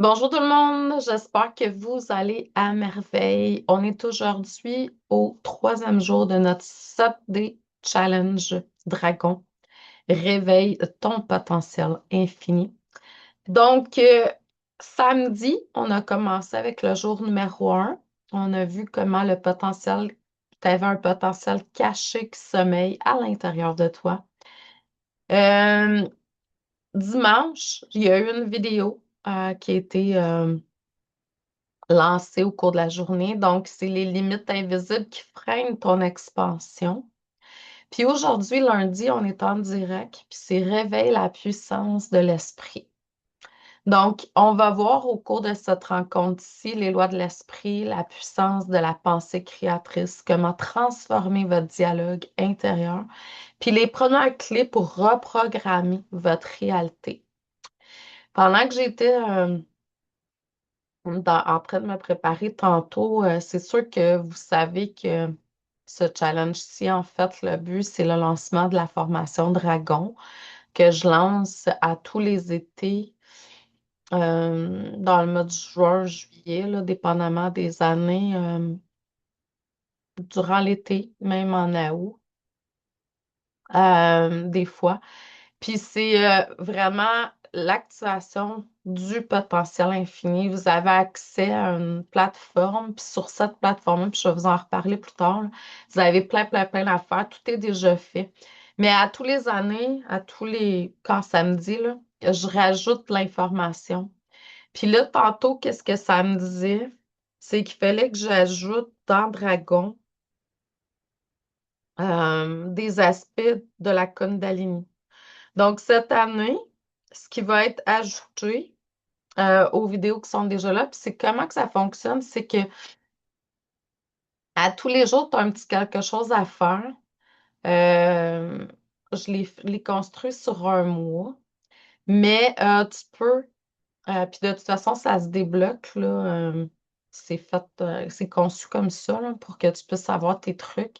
Bonjour tout le monde, j'espère que vous allez à merveille. On est aujourd'hui au troisième jour de notre 7D Challenge Dragon. Réveille ton potentiel infini. Donc, samedi, on a commencé avec le jour numéro un. On a vu comment tu avais un potentiel caché qui sommeille à l'intérieur de toi. Euh, Dimanche, il y a eu une vidéo qui a été lancé au cours de la journée. Donc, c'est les limites invisibles qui freinent ton expansion. Puis aujourd'hui, lundi, on est en direct, puis c'est réveille la puissance de l'esprit. Donc, on va voir au cours de cette rencontre-ci les lois de l'esprit, la puissance de la pensée créatrice, comment transformer votre dialogue intérieur, puis les premières clés pour reprogrammer votre réalité. Pendant que j'étais en train de me préparer tantôt, c'est sûr que vous savez que ce challenge-ci, en fait, le but, c'est le lancement de la formation Dragon que je lance à tous les étés dans le mois de juin, juillet, là, dépendamment des années, durant l'été, même en août, des fois. Puis c'est vraiment l'activation du potentiel infini. Vous avez accès à une plateforme, puis sur cette plateforme, puis je vais vous en reparler plus tard, là, vous avez plein d'affaires. Tout est déjà fait. Mais à tous les années, quand ça me dit, là, je rajoute l'information. Puis là, tantôt, qu'est-ce que ça me disait? C'est qu'il fallait que j'ajoute dans Dragon des aspects de la Kundalini. Donc, cette année, ce qui va être ajouté aux vidéos qui sont déjà là, puis c'est comment que ça fonctionne, c'est que à tous les jours, tu as un petit quelque chose à faire. Euh, je l'ai construit sur un mois, mais tu peux, puis de toute façon, ça se débloque, là, c'est fait, c'est conçu comme ça, là, pour que tu puisses avoir tes trucs.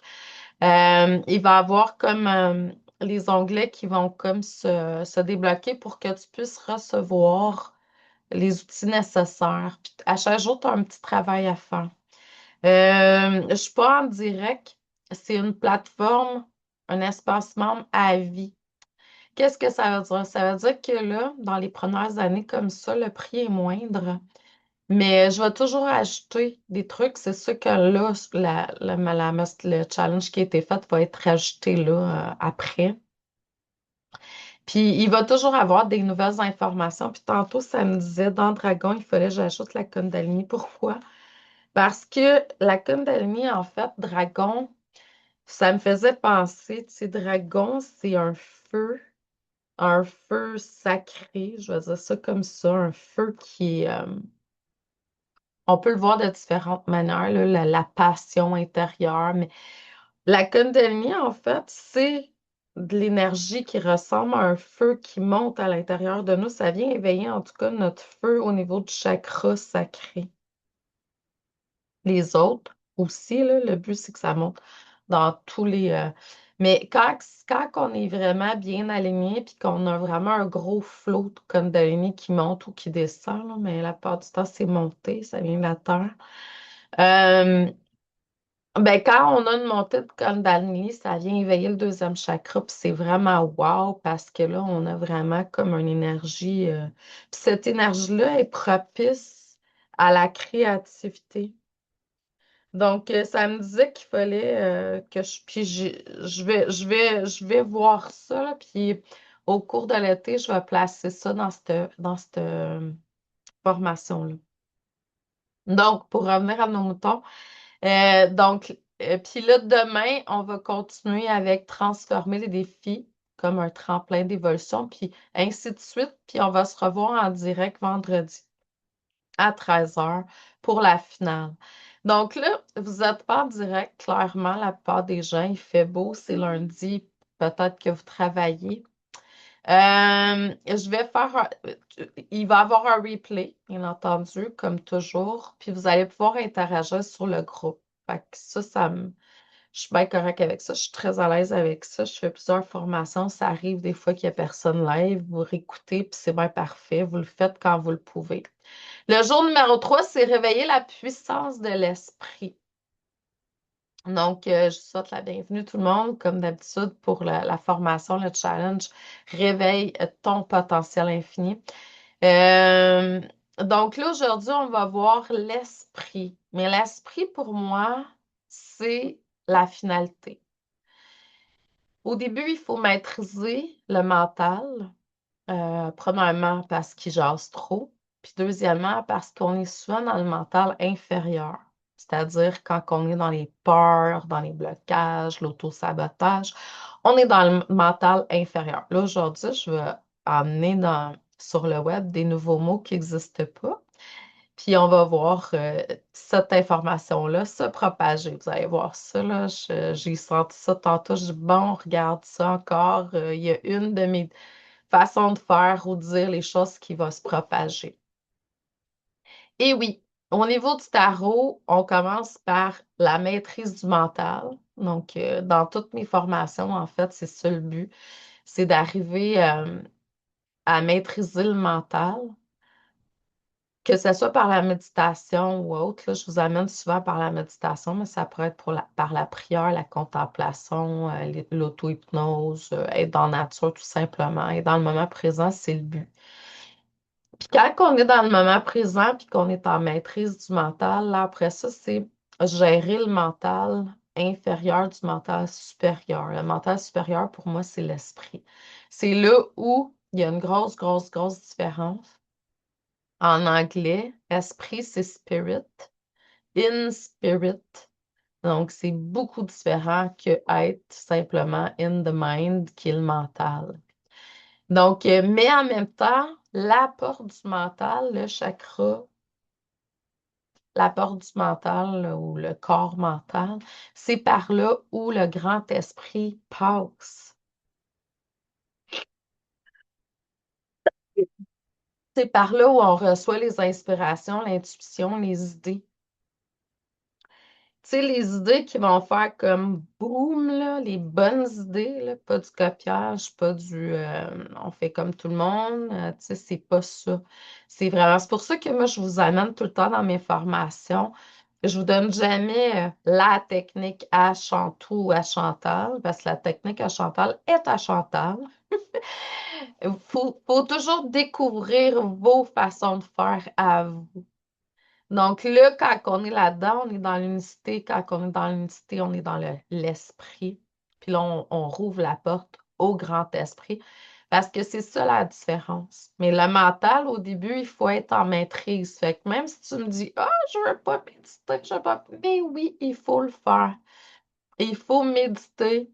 Il va y avoir comme les onglets qui vont comme se débloquer pour que tu puisses recevoir les outils nécessaires. Puis à chaque jour, tu as un petit travail à faire. Je ne suis pas en direct. C'est une plateforme, un espace membre à vie. Qu'est-ce que ça veut dire? Ça veut dire que là, dans les premières années comme ça, le prix est moindre. Mais je vais toujours ajouter des trucs. C'est sûr que là, le challenge qui a été fait va être ajouté là, après. Puis il va toujours avoir des nouvelles informations. Puis tantôt, ça me disait dans Dragon, il fallait que j'ajoute la Kundalini. Pourquoi? Parce que la Kundalini, en fait, Dragon, ça me faisait penser, tu sais, Dragon, c'est un feu sacré, je vais dire ça comme ça, un feu qui est, on peut le voir de différentes manières, là, la passion intérieure, mais la Kundalini, en fait, c'est de l'énergie qui ressemble à un feu qui monte à l'intérieur de nous. Ça vient éveiller, en tout cas, notre feu au niveau du chakra sacré. Les autres aussi, là, le but, c'est que ça monte dans tous les... Mais quand on est vraiment bien aligné puis qu'on a vraiment un gros flot de Kundalini qui monte ou qui descend, là, mais la plupart du temps, c'est monté, ça vient de la terre. Euh, Ben, quand on a une montée de Kundalini, ça vient éveiller le deuxième chakra, puis c'est vraiment wow parce que là, on a vraiment comme une énergie. Puis cette énergie-là est propice à la créativité. Donc, ça me disait qu'il fallait que je. Puis je vais voir ça, là, puis au cours de l'été, je vais placer ça dans cette formation-là. Donc, pour revenir à nos moutons. Puis là, demain, on va continuer avec transformer les défis comme un tremplin d'évolution, puis ainsi de suite. Puis on va se revoir en direct vendredi à 13h pour la finale. Donc là, vous n'êtes pas en direct, clairement, la plupart des gens, il fait beau, c'est lundi, peut-être que vous travaillez. Je vais faire il va y avoir un replay, bien entendu, comme toujours, puis vous allez pouvoir interagir sur le groupe. Fait que ça Je suis bien correcte avec ça. Je suis très à l'aise avec ça. Je fais plusieurs formations. Ça arrive des fois qu'il n'y a personne live. Vous réécoutez, puis c'est bien parfait. Vous le faites quand vous le pouvez. Le jour numéro 3, c'est réveiller la puissance de l'esprit. Donc, je vous souhaite la bienvenue tout le monde, comme d'habitude pour la formation, le challenge. Réveille ton potentiel infini. Euh, donc là, aujourd'hui, on va voir l'esprit. Mais l'esprit, pour moi, c'est la finalité. Au début, il faut maîtriser le mental. Premièrement, parce qu'il jase trop. Puis deuxièmement, parce qu'on est souvent dans le mental inférieur. C'est-à-dire quand on est dans les peurs, dans les blocages, l'auto-sabotage, on est dans le mental inférieur. Là, aujourd'hui, je vais amener sur le web des nouveaux mots qui n'existent pas. Puis on va voir cette information-là se propager. Vous allez voir ça, là. J'ai senti ça tantôt. Je dis, bon, regarde ça encore. Il y a une de mes façons de faire ou de dire les choses qui va se propager. Et oui, au niveau du tarot, on commence par la maîtrise du mental. Donc, dans toutes mes formations, en fait, c'est ça le but. C'est d'arriver à maîtriser le mental. Que ce soit par la méditation ou autre, là, je vous amène souvent par la méditation, mais ça pourrait être par la prière, la contemplation, l'auto-hypnose, être dans la nature tout simplement. Et dans le moment présent, c'est le but. Puis quand on est dans le moment présent puis qu'on est en maîtrise du mental, là, après ça, c'est gérer le mental inférieur du mental supérieur. Le mental supérieur, pour moi, c'est l'esprit. C'est là où il y a une grosse, grosse, grosse différence. En anglais, esprit, c'est spirit. In spirit. Donc, c'est beaucoup différent que être simplement in the mind, qui est le mental. Donc, mais en même temps, la porte du mental, le chakra, la porte du mental là, ou le corps mental, c'est par là où le grand esprit passe. C'est par là où on reçoit les inspirations, l'intuition, les idées. Tu sais, les idées qui vont faire comme boum, là, les bonnes idées, là, pas du copiage, pas du on fait comme tout le monde, tu sais, c'est pas ça. C'est vraiment, c'est pour ça que moi, je vous amène tout le temps dans mes formations. Je vous donne jamais la technique à Chantou ou à Chantal, parce que la technique à Chantal est à Chantal. Faut toujours découvrir vos façons de faire à vous. Donc là, quand on est là-dedans, on est dans l'unicité. Quand on est dans l'unicité, on est dans l'esprit. Puis là, on rouvre la porte au grand esprit. Parce que c'est ça la différence. Mais le mental, au début, il faut être en maîtrise. Fait que même si tu me dis, ah, je veux pas méditer, je veux pas. Mais oui, il faut le faire. Il faut méditer.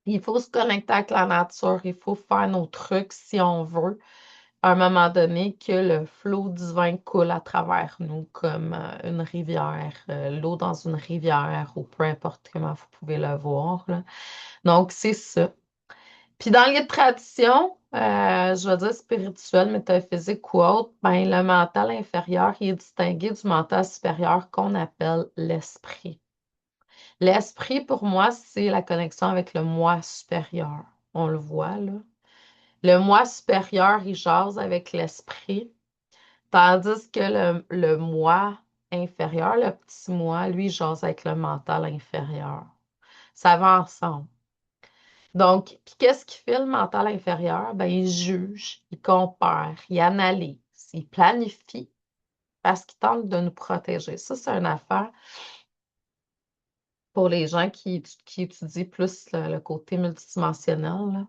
Il faut se connecter avec la nature. Il faut faire nos trucs si on veut à un moment donné que le flot divin coule à travers nous comme une rivière, l'eau dans une rivière ou peu importe comment vous pouvez le voir, là. Donc, c'est ça. Puis dans les traditions, je veux dire spirituelles, métaphysiques ou autres, ben, le mental inférieur il est distingué du mental supérieur qu'on appelle l'esprit. L'esprit, pour moi, c'est la connexion avec le moi supérieur. On le voit, là. Le moi supérieur, il jase avec l'esprit. Tandis que le moi inférieur, le petit moi, lui, jase avec le mental inférieur. Ça va ensemble. Donc, puis qu'est-ce qu'il fait le mental inférieur? Ben, il juge, il compare, il analyse, il planifie parce qu'il tente de nous protéger. Ça, c'est une affaire pour les gens qui étudient plus le côté multidimensionnel, là.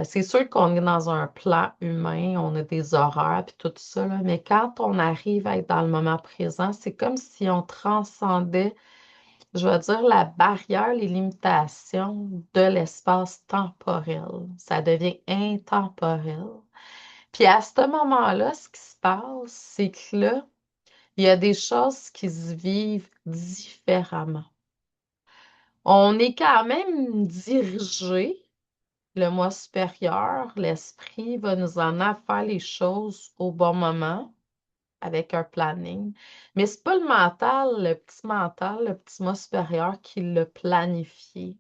C'est sûr qu'on est dans un plan humain, on a des horaires puis tout ça, là, mais quand on arrive à être dans le moment présent, c'est comme si on transcendait, je veux dire, la barrière, les limitations de l'espace temporel. Ça devient intemporel. Puis à ce moment-là, ce qui se passe, c'est que là, il y a des choses qui se vivent différemment. On est quand même dirigé. Le moi supérieur, l'esprit va nous emmener à faire les choses au bon moment. avec un planning. Mais c'est pas mental, le petit moi supérieur qui l'a planifié.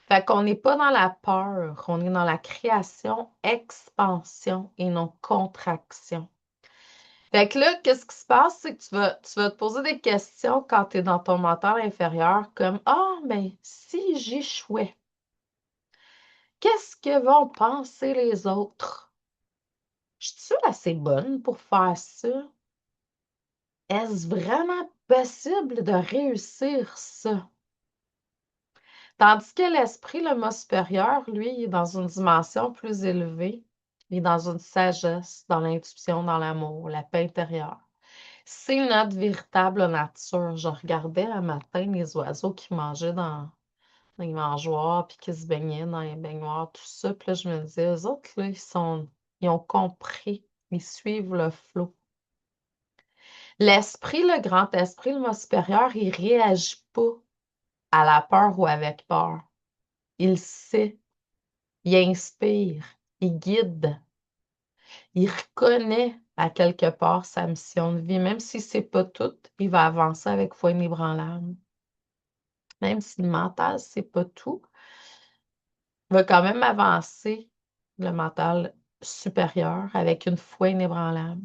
Fait qu'on n'est pas dans la peur, on est dans la création, expansion et non contraction. Fait que là, qu'est-ce qui se passe, c'est que tu vas te poser des questions quand tu es dans ton mental inférieur, comme ah, mais si j'échouais, qu'est-ce que vont penser les autres? Je suis assez bonne pour faire ça? Est-ce vraiment possible de réussir ça? Tandis que l'esprit, le moi supérieur, lui, il est dans une dimension plus élevée. Il est dans une sagesse, dans l'intuition, dans l'amour, la paix intérieure. C'est notre véritable nature. Je regardais un matin les oiseaux qui mangeaient dans les mangeoires, puis qui se baignaient dans les baignoires, tout ça. Puis là, je me disais, eux autres, là, ils ont compris. Ils suivent le flot. L'esprit, le grand esprit, le moi supérieur, il réagit pas à la peur ou avec peur. Il sait, il inspire, il guide, il reconnaît à quelque part sa mission de vie. Même si c'est pas tout, il va avancer avec foi inébranlable. Même si le mental, c'est pas tout, il va quand même avancer le mental supérieur avec une foi inébranlable.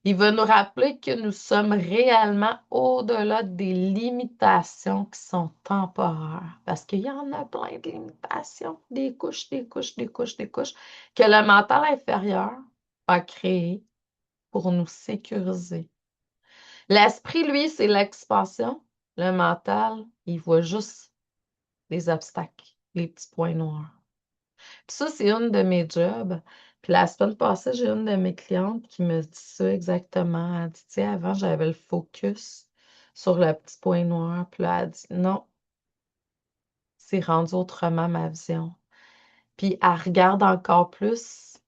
Il va nous rappeler que nous sommes réellement au-delà des limitations qui sont temporaires. Parce qu'il y en a plein de limitations, des couches, des couches, des couches, des couches, que le mental inférieur a créées pour nous sécuriser. L'esprit, lui, c'est l'expansion. Le mental, il voit juste les obstacles, les petits points noirs. Puis ça, c'est une de mes jobs. Puis la semaine passée, j'ai une de mes clientes qui me dit ça exactement. Elle dit, tu sais, avant, j'avais le focus sur le petit point noir. Puis là, elle dit, non, c'est rendu autrement ma vision. Puis elle regarde encore plus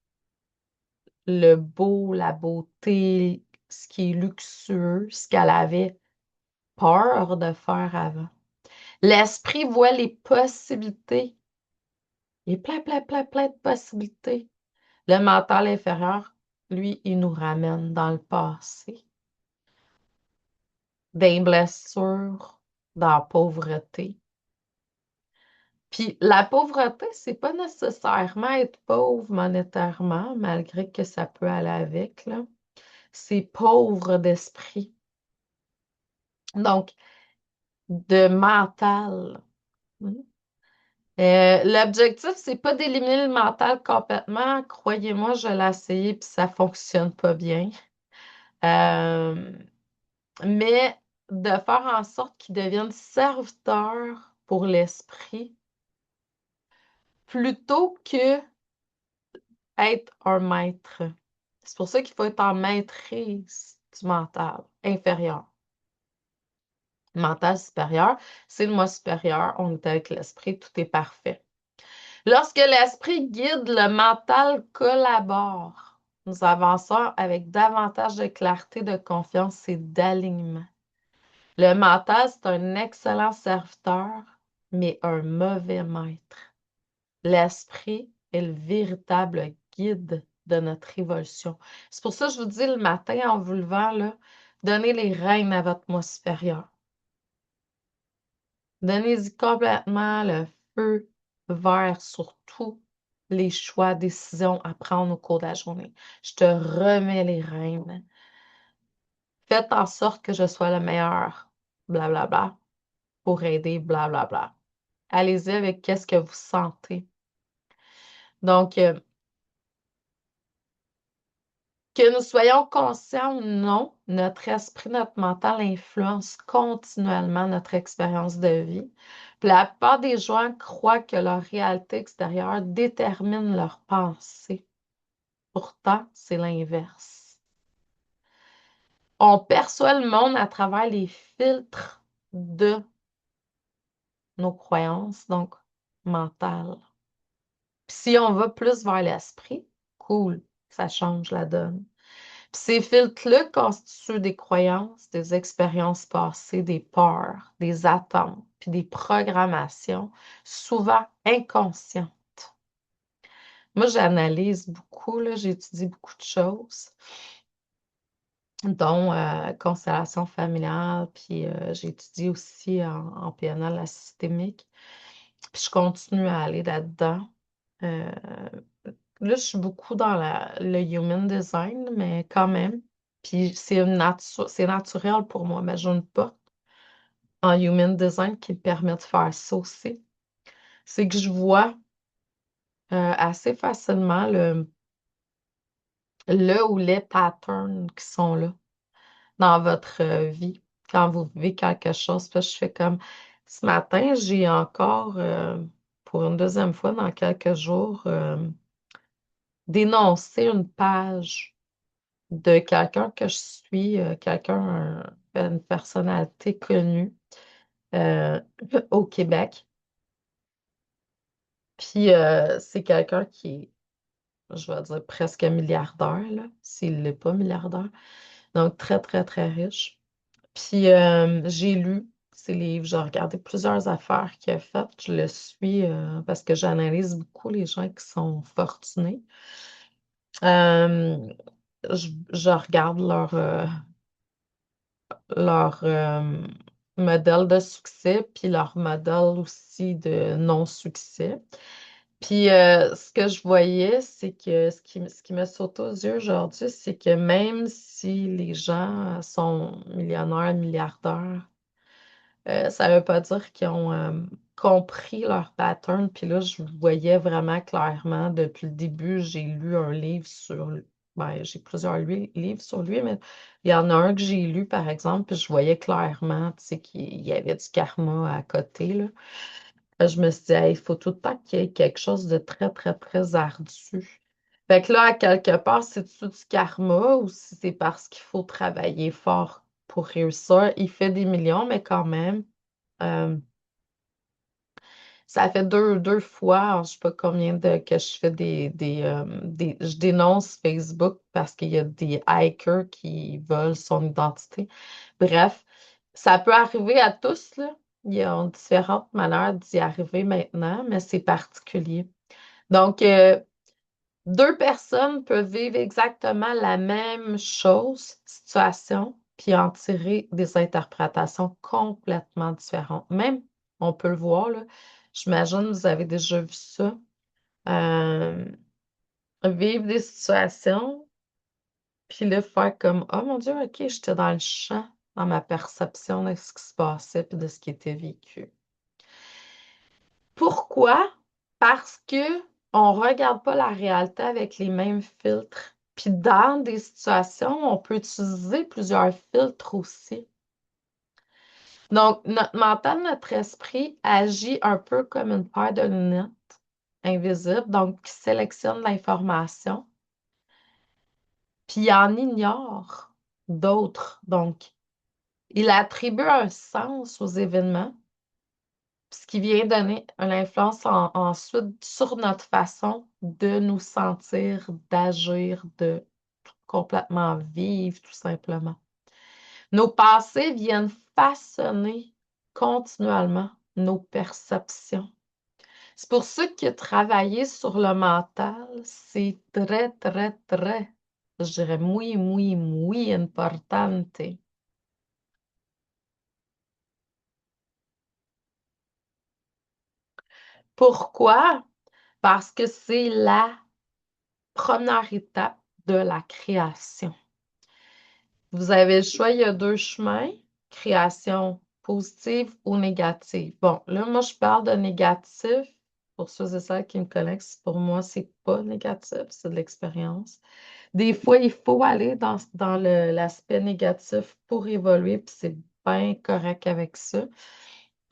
le beau, la beauté, ce qui est luxueux, ce qu'elle avait peur de faire avant. L'esprit voit les possibilités. Il y a plein, plein, plein, plein de possibilités. Le mental inférieur, lui, il nous ramène dans le passé, des blessures, dans la pauvreté. Puis la pauvreté, c'est pas nécessairement être pauvre monétairement, malgré que ça peut aller avec, là. C'est pauvre d'esprit. Donc, de mental. L'objectif, c'est pas d'éliminer le mental complètement. Croyez-moi, je l'ai essayé puis ça fonctionne pas bien. Euh, mais de faire en sorte qu'il devienne serviteur pour l'esprit plutôt que être un maître. C'est pour ça qu'il faut être en maîtrise du mental inférieur. Le mental supérieur, c'est le moi supérieur, on est avec l'esprit, tout est parfait. Lorsque l'esprit guide, le mental collabore. Nous avançons avec davantage de clarté, de confiance et d'alignement. Le mental, c'est un excellent serviteur, mais un mauvais maître. L'esprit est le véritable guide de notre évolution. C'est pour ça que je vous dis le matin en vous levant, là, donnez les rênes à votre moi supérieur. Donnez-y complètement le feu vert sur tous les choix, décisions à prendre au cours de la journée. Je te remets les rênes. Faites en sorte que je sois le meilleur, blablabla, bla, bla, pour aider, blablabla. Bla, bla. Allez-y avec qu'est-ce que vous sentez. Donc, que nous soyons conscients ou non, notre esprit, notre mental influence continuellement notre expérience de vie. Puis la plupart des gens croient que leur réalité extérieure détermine leur pensée. Pourtant, c'est l'inverse. On perçoit le monde à travers les filtres de nos croyances, donc mentales. Puis si on va plus vers l'esprit, cool, ça change la donne. Puis ces filtres-là constituent des croyances, des expériences passées, des peurs, des attentes, puis des programmations, souvent inconscientes. Moi, j'analyse beaucoup, là, j'étudie beaucoup de choses. dont constellation familiale, puis j'ai étudié aussi en PNL la systémique. Puis je continue à aller là-dedans. Euh, Là, je suis beaucoup dans le human design, mais quand même. Puis c'est naturel pour moi, mais j'ai une porte en human design qui me permet de faire ça aussi. C'est que je vois assez facilement le ou les patterns qui sont là dans votre vie quand vous vivez quelque chose. Puis je fais comme ce matin, j'ai encore, pour une deuxième fois dans quelques jours, dénoncé une page de quelqu'un que je suis, une personnalité connue euh, au Québec. Puis c'est quelqu'un qui est, je vais dire, presque milliardaire, là, s'il n'est pas milliardaire. Donc très, très, très riche. Puis j'ai lu ses livres, j'ai regardé plusieurs affaires qu'il a faites. Je le suis parce que j'analyse beaucoup les gens qui sont fortunés. Euh, je regarde leur modèle de succès, puis leur modèle aussi de non-succès. Puis ce que je voyais, c'est que ce qui me saute aux yeux aujourd'hui, c'est que même si les gens sont millionnaires, milliardaires, ça ne veut pas dire qu'ils ont compris leur pattern. Puis là, je voyais vraiment clairement, depuis le début, j'ai lu un livre sur... Ben, j'ai plusieurs livres sur lui, mais il y en a un que j'ai lu, par exemple, puis je voyais clairement, tu sais, qu'il y avait du karma à côté, là. Je me suis dit, hey, il faut tout le temps qu'il y ait quelque chose de très, très, très ardu. Fait que là, à quelque part, c'est-tu du karma ou si c'est parce qu'il faut travailler fort pour réussir? Il fait des millions, mais quand même. euh, Ça fait deux fois, je sais pas combien que je fais je dénonce Facebook parce qu'il y a des hackers qui volent son identité. Bref, ça peut arriver à tous, là. Il y a différentes manières d'y arriver maintenant, mais c'est particulier. Donc, deux personnes peuvent vivre exactement la même chose, situation, puis en tirer des interprétations complètement différentes. Même, on peut le voir, là, j'imagine que vous avez déjà vu ça. euh, Vivre des situations, puis là, faire comme, oh mon Dieu, OK, j'étais dans le champ, dans ma perception de ce qui se passait, puis de ce qui était vécu. Pourquoi? Parce que on regarde pas la réalité avec les mêmes filtres. Puis dans des situations, on peut utiliser plusieurs filtres aussi. Donc, notre mental, notre esprit agit un peu comme une paire de lunettes invisibles, donc qui sélectionne l'information, puis il en ignore d'autres. Donc, il attribue un sens aux événements, ce qui vient donner une influence ensuite sur notre façon de nous sentir, d'agir, de complètement vivre, tout simplement. Nos passés viennent façonner continuellement nos perceptions. C'est pour ça que travailler sur le mental, c'est très, très, très, je dirais, muy, muy, muy importante. Pourquoi? Parce que c'est la première étape de la création. Vous avez le choix, il y a deux chemins, création positive ou négative. Bon, là, moi, je parle de négatif. Pour ceux et celles qui me connaissent, pour moi, c'est pas négatif, c'est de l'expérience. Des fois, il faut aller dans l'aspect négatif pour évoluer, puis c'est bien correct avec ça.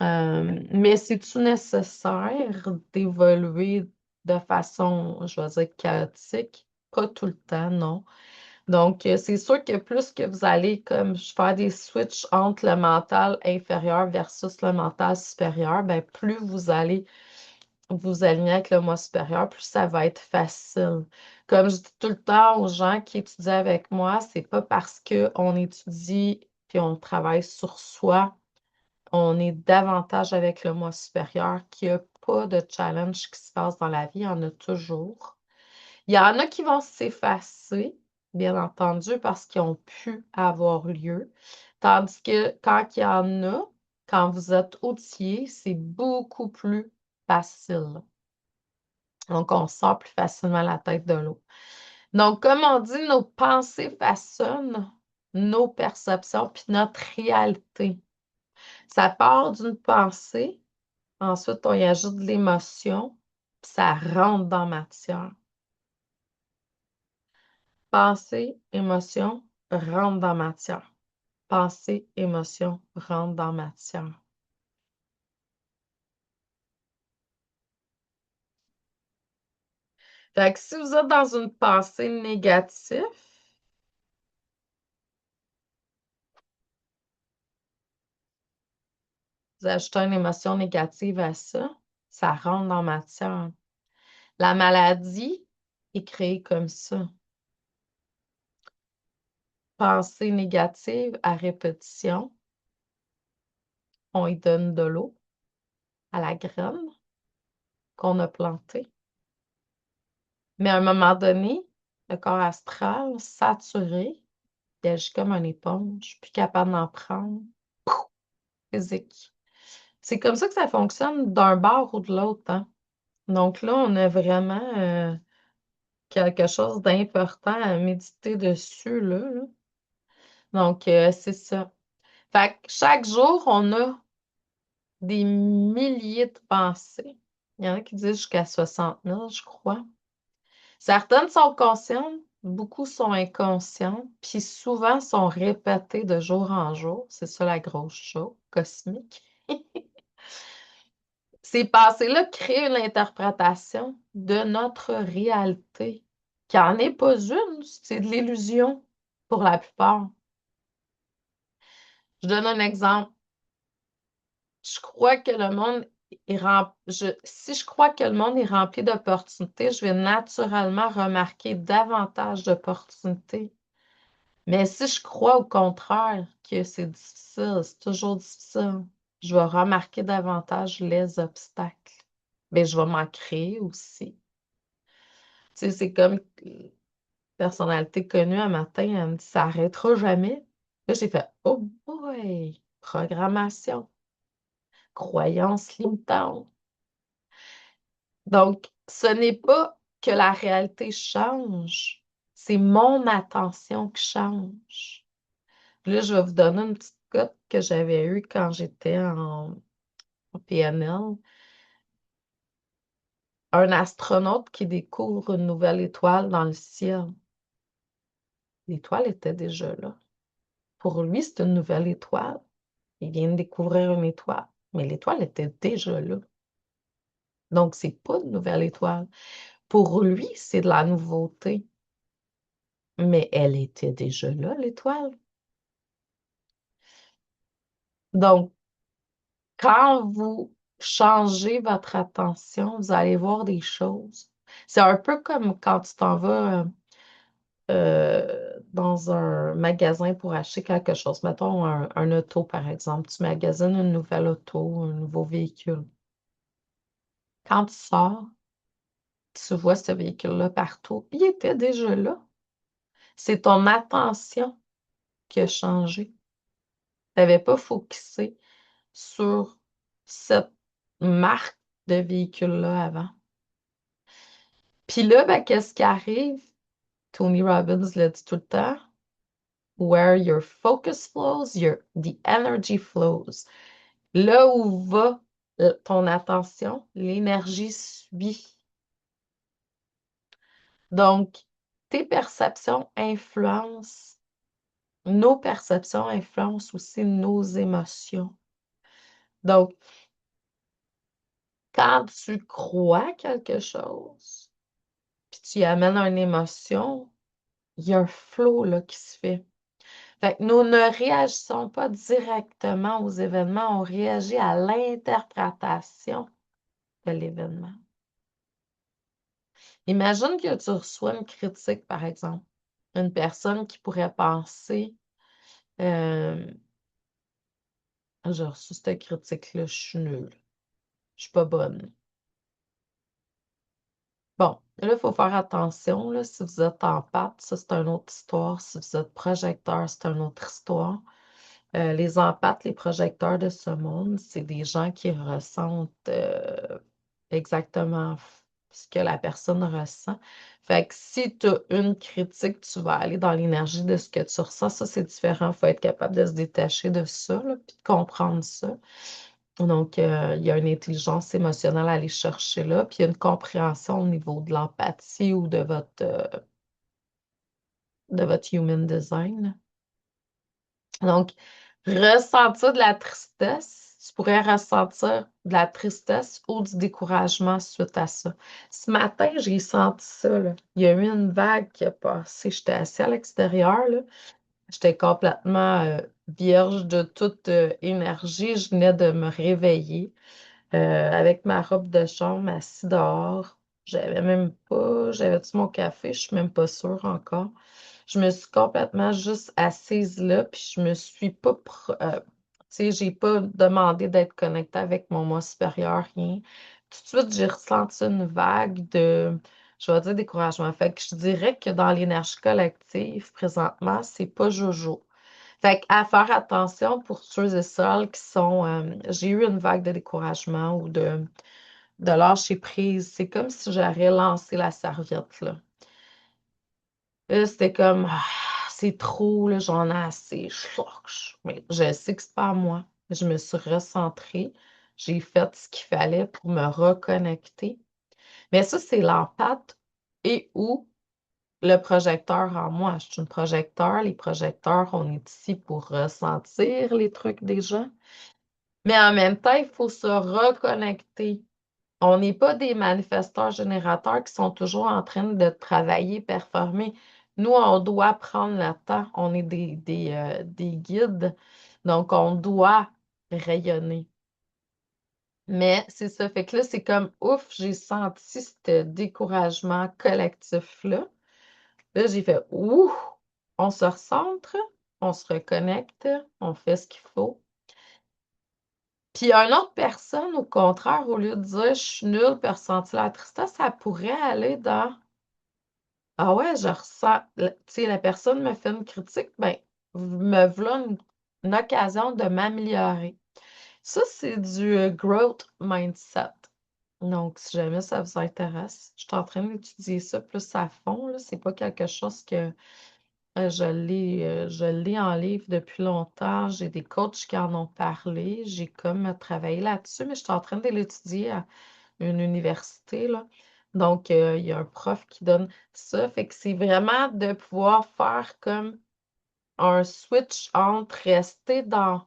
Mais c'est-tu nécessaire d'évoluer de façon, je vais dire, chaotique? Pas tout le temps, non. Donc, c'est sûr que plus que vous allez comme faire des switches entre le mental inférieur versus le mental supérieur, ben, plus vous allez vous aligner avec le moi supérieur, plus ça va être facile. Comme je dis tout le temps aux gens qui étudient avec moi, c'est pas parce qu'on étudie puis on travaille sur soi, on est davantage avec le moi supérieur qu'il n'y a pas de challenge qui se passe dans la vie, il y en a toujours. Il y en a qui vont s'effacer, bien entendu, parce qu'ils ont pu avoir lieu. Tandis que quand il y en a, quand vous êtes outillé, c'est beaucoup plus facile. Donc, on sort plus facilement la tête de l'eau. Donc, comme on dit, nos pensées façonnent nos perceptions puis notre réalité. Ça part d'une pensée, ensuite on y ajoute de l'émotion, puis ça rentre dans matière. Pensée, émotion, rentre dans matière. Pensée, émotion, rentre dans matière. Fait que si vous êtes dans une pensée négative, vous ajoutez une émotion négative à ça, ça rentre dans matière. La maladie est créée comme ça. Pensée négative à répétition, on y donne de l'eau à la graine qu'on a plantée. Mais à un moment donné, le corps astral, saturé, il agit comme une éponge, plus capable d'en prendre. Pouf! Physique. C'est comme ça que ça fonctionne d'un bord ou de l'autre, hein? Donc là, on a vraiment quelque chose d'important à méditer dessus, là. Donc, c'est ça. Fait que chaque jour, on a des milliers de pensées. Il y en a qui disent jusqu'à 60 000, je crois. Certaines sont conscientes, beaucoup sont inconscientes, puis souvent sont répétées de jour en jour. C'est ça la grosse chose cosmique. Ces pensées-là créent une interprétation de notre réalité, qui n'en est pas une, c'est de l'illusion pour la plupart. Je donne un exemple. Je crois que le monde est si je crois que le monde est rempli d'opportunités, je vais naturellement remarquer davantage d'opportunités. Mais si je crois au contraire que c'est difficile, c'est toujours difficile, je vais remarquer davantage les obstacles. Mais je vais m'en créer aussi. Tu sais, c'est comme une personnalité connue un matin, elle me dit ça n'arrêtera jamais. Là, j'ai fait oh boy, programmation, croyance limitante. Donc, ce n'est pas que la réalité change, c'est mon attention qui change. Là, je vais vous donner une petite cote que j'avais eue quand j'étais en PNL. Un astronaute qui découvre une nouvelle étoile dans le ciel. L'étoile était déjà là. Pour lui, c'est une nouvelle étoile. Il vient de découvrir une étoile, mais l'étoile était déjà là. Donc, c'est pas une nouvelle étoile. Pour lui, c'est de la nouveauté. Mais elle était déjà là, l'étoile. Donc, quand vous changez votre attention, vous allez voir des choses. C'est un peu comme quand tu t'en vas dans un magasin pour acheter quelque chose. Mettons un auto, par exemple. Tu magasines une nouvelle auto, un nouveau véhicule. Quand tu sors, tu vois ce véhicule-là partout. Il était déjà là. C'est ton attention qui a changé. Tu n'avais pas focusé sur cette marque de véhicule-là avant. Puis là, ben, qu'est-ce qui arrive? Tony Robbins le dit tout le temps. Where your focus flows, the energy flows. Là où va ton attention, l'énergie suit. Donc, tes perceptions influencent, nos perceptions influencent aussi nos émotions. Donc, quand tu crois quelque chose, puis tu y amènes une émotion, il y a un flow là, qui se fait. Fait que nous ne réagissons pas directement aux événements, on réagit à l'interprétation de l'événement. Imagine que tu reçois une critique, par exemple. Une personne qui pourrait penser j'ai reçu cette critique-là, je suis nulle, je suis pas bonne. Bon, Là, il faut faire attention, là, si vous êtes empathe, ça, c'est une autre histoire. Si vous êtes projecteur, c'est une autre histoire. Les empathes, les projecteurs de ce monde, c'est des gens qui ressentent exactement ce que la personne ressent. Fait que si tu as une critique, tu vas aller dans l'énergie de ce que tu ressens. Ça, c'est différent. Il faut être capable de se détacher de ça, là, puis de comprendre ça. Donc, il y a une intelligence émotionnelle à aller chercher là, puis il y a une compréhension au niveau de l'empathie ou de votre human design. Donc, ressentir de la tristesse, tu pourrais ressentir de la tristesse ou du découragement suite à ça. Ce matin, j'ai senti ça, là. Il y a eu une vague qui a passé. J'étais assise à l'extérieur, là. J'étais complètement vierge de toute énergie. Je venais de me réveiller avec ma robe de chambre assise dehors. J'avais-tu mon café? Je suis même pas sûre encore. Je me suis complètement juste assise là, puis je me suis pas, tu sais, j'ai pas demandé d'être connectée avec mon moi supérieur, rien. Tout de suite, j'ai ressenti une vague de, je vais dire, découragement. Fait que je dirais que dans l'énergie collective, présentement, c'est pas jojo. Fait qu'à faire attention pour ceux et celles qui sont, j'ai eu une vague de découragement ou de lâcher prise. C'est comme si j'aurais lancé la serviette, là. Là, c'était comme, ah, c'est trop, là, j'en ai assez. Mais je sais que c'est pas à moi. Je me suis recentrée. J'ai fait ce qu'il fallait pour me reconnecter. Mais ça, c'est l'empathe et ou le projecteur en moi. Je suis une projecteur. Les projecteurs, on est ici pour ressentir les trucs des gens. Mais en même temps, il faut se reconnecter. On n'est pas des manifesteurs générateurs qui sont toujours en train de travailler, performer. Nous, on doit prendre le temps. On est des guides. Donc, on doit rayonner. Mais c'est ça. Fait que là, c'est comme ouf, j'ai senti ce découragement collectif-là. Là, j'ai fait ouh, on se recentre, on se reconnecte, on fait ce qu'il faut. Puis une autre personne, au contraire, au lieu de dire je suis nulle puis ressentir la tristesse, ça pourrait aller dans ah ouais, je ressens, tu sais, la personne me fait une critique, ben, me voilà une occasion de m'améliorer. Ça, c'est du growth mindset. Donc, si jamais ça vous intéresse, je suis en train d'étudier ça plus à fond, là. C'est pas quelque chose que je lis en livre depuis longtemps. J'ai des coachs qui en ont parlé. J'ai comme travaillé là-dessus, mais je suis en train de l'étudier à une université, là. Donc, il y a un prof qui donne ça. Fait que c'est vraiment de pouvoir faire comme un switch entre rester dans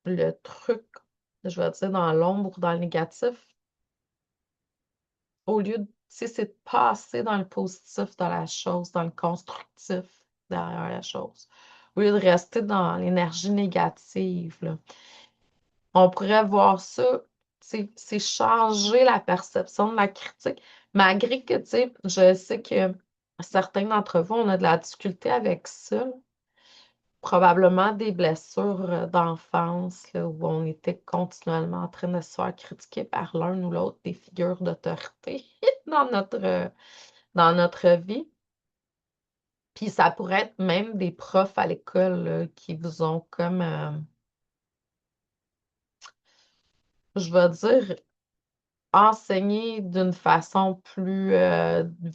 le truc, je vais dire dans l'ombre ou dans le négatif, au lieu de, tu sais, c'est de passer dans le positif de la chose, dans le constructif derrière la chose. Au lieu de rester dans l'énergie négative, là. On pourrait voir ça, c'est changer la perception de la critique, malgré que, tu sais, je sais que certains d'entre vous, on a de la difficulté avec ça, là. Probablement des blessures d'enfance, là, où on était continuellement en train de se faire critiquer par l'un ou l'autre des figures d'autorité dans notre vie. Puis ça pourrait être même des profs à l'école là, qui vous ont comme, je vais dire, enseigné d'une façon plus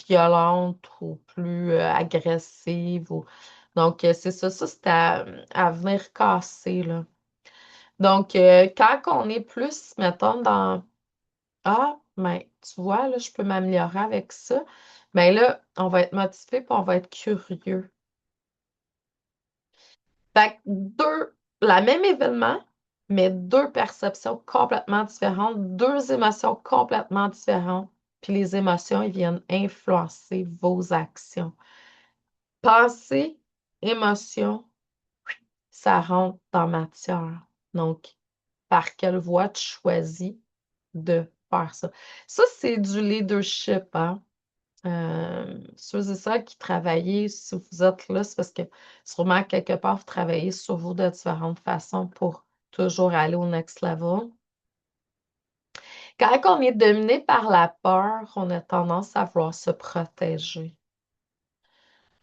violente ou plus agressive. Donc, c'est ça, c'est à venir casser, là. Donc, quand on est plus, mettons, dans ah, mais tu vois, là, je peux m'améliorer avec ça, mais là, on va être motivé puis on va être curieux. Fait que la même événement, mais deux perceptions complètement différentes, deux émotions complètement différentes. Puis les émotions, ils viennent influencer vos actions. Pensée, émotion, ça rentre dans matière. Donc, par quelle voie tu choisis de faire ça? Ça, c'est du leadership, hein? Ceux et celles qui travaillent, si vous êtes là, c'est parce que sûrement quelque part, vous travaillez sur vous de différentes façons pour toujours aller au next level. Quand on est dominé par la peur, on a tendance à vouloir se protéger.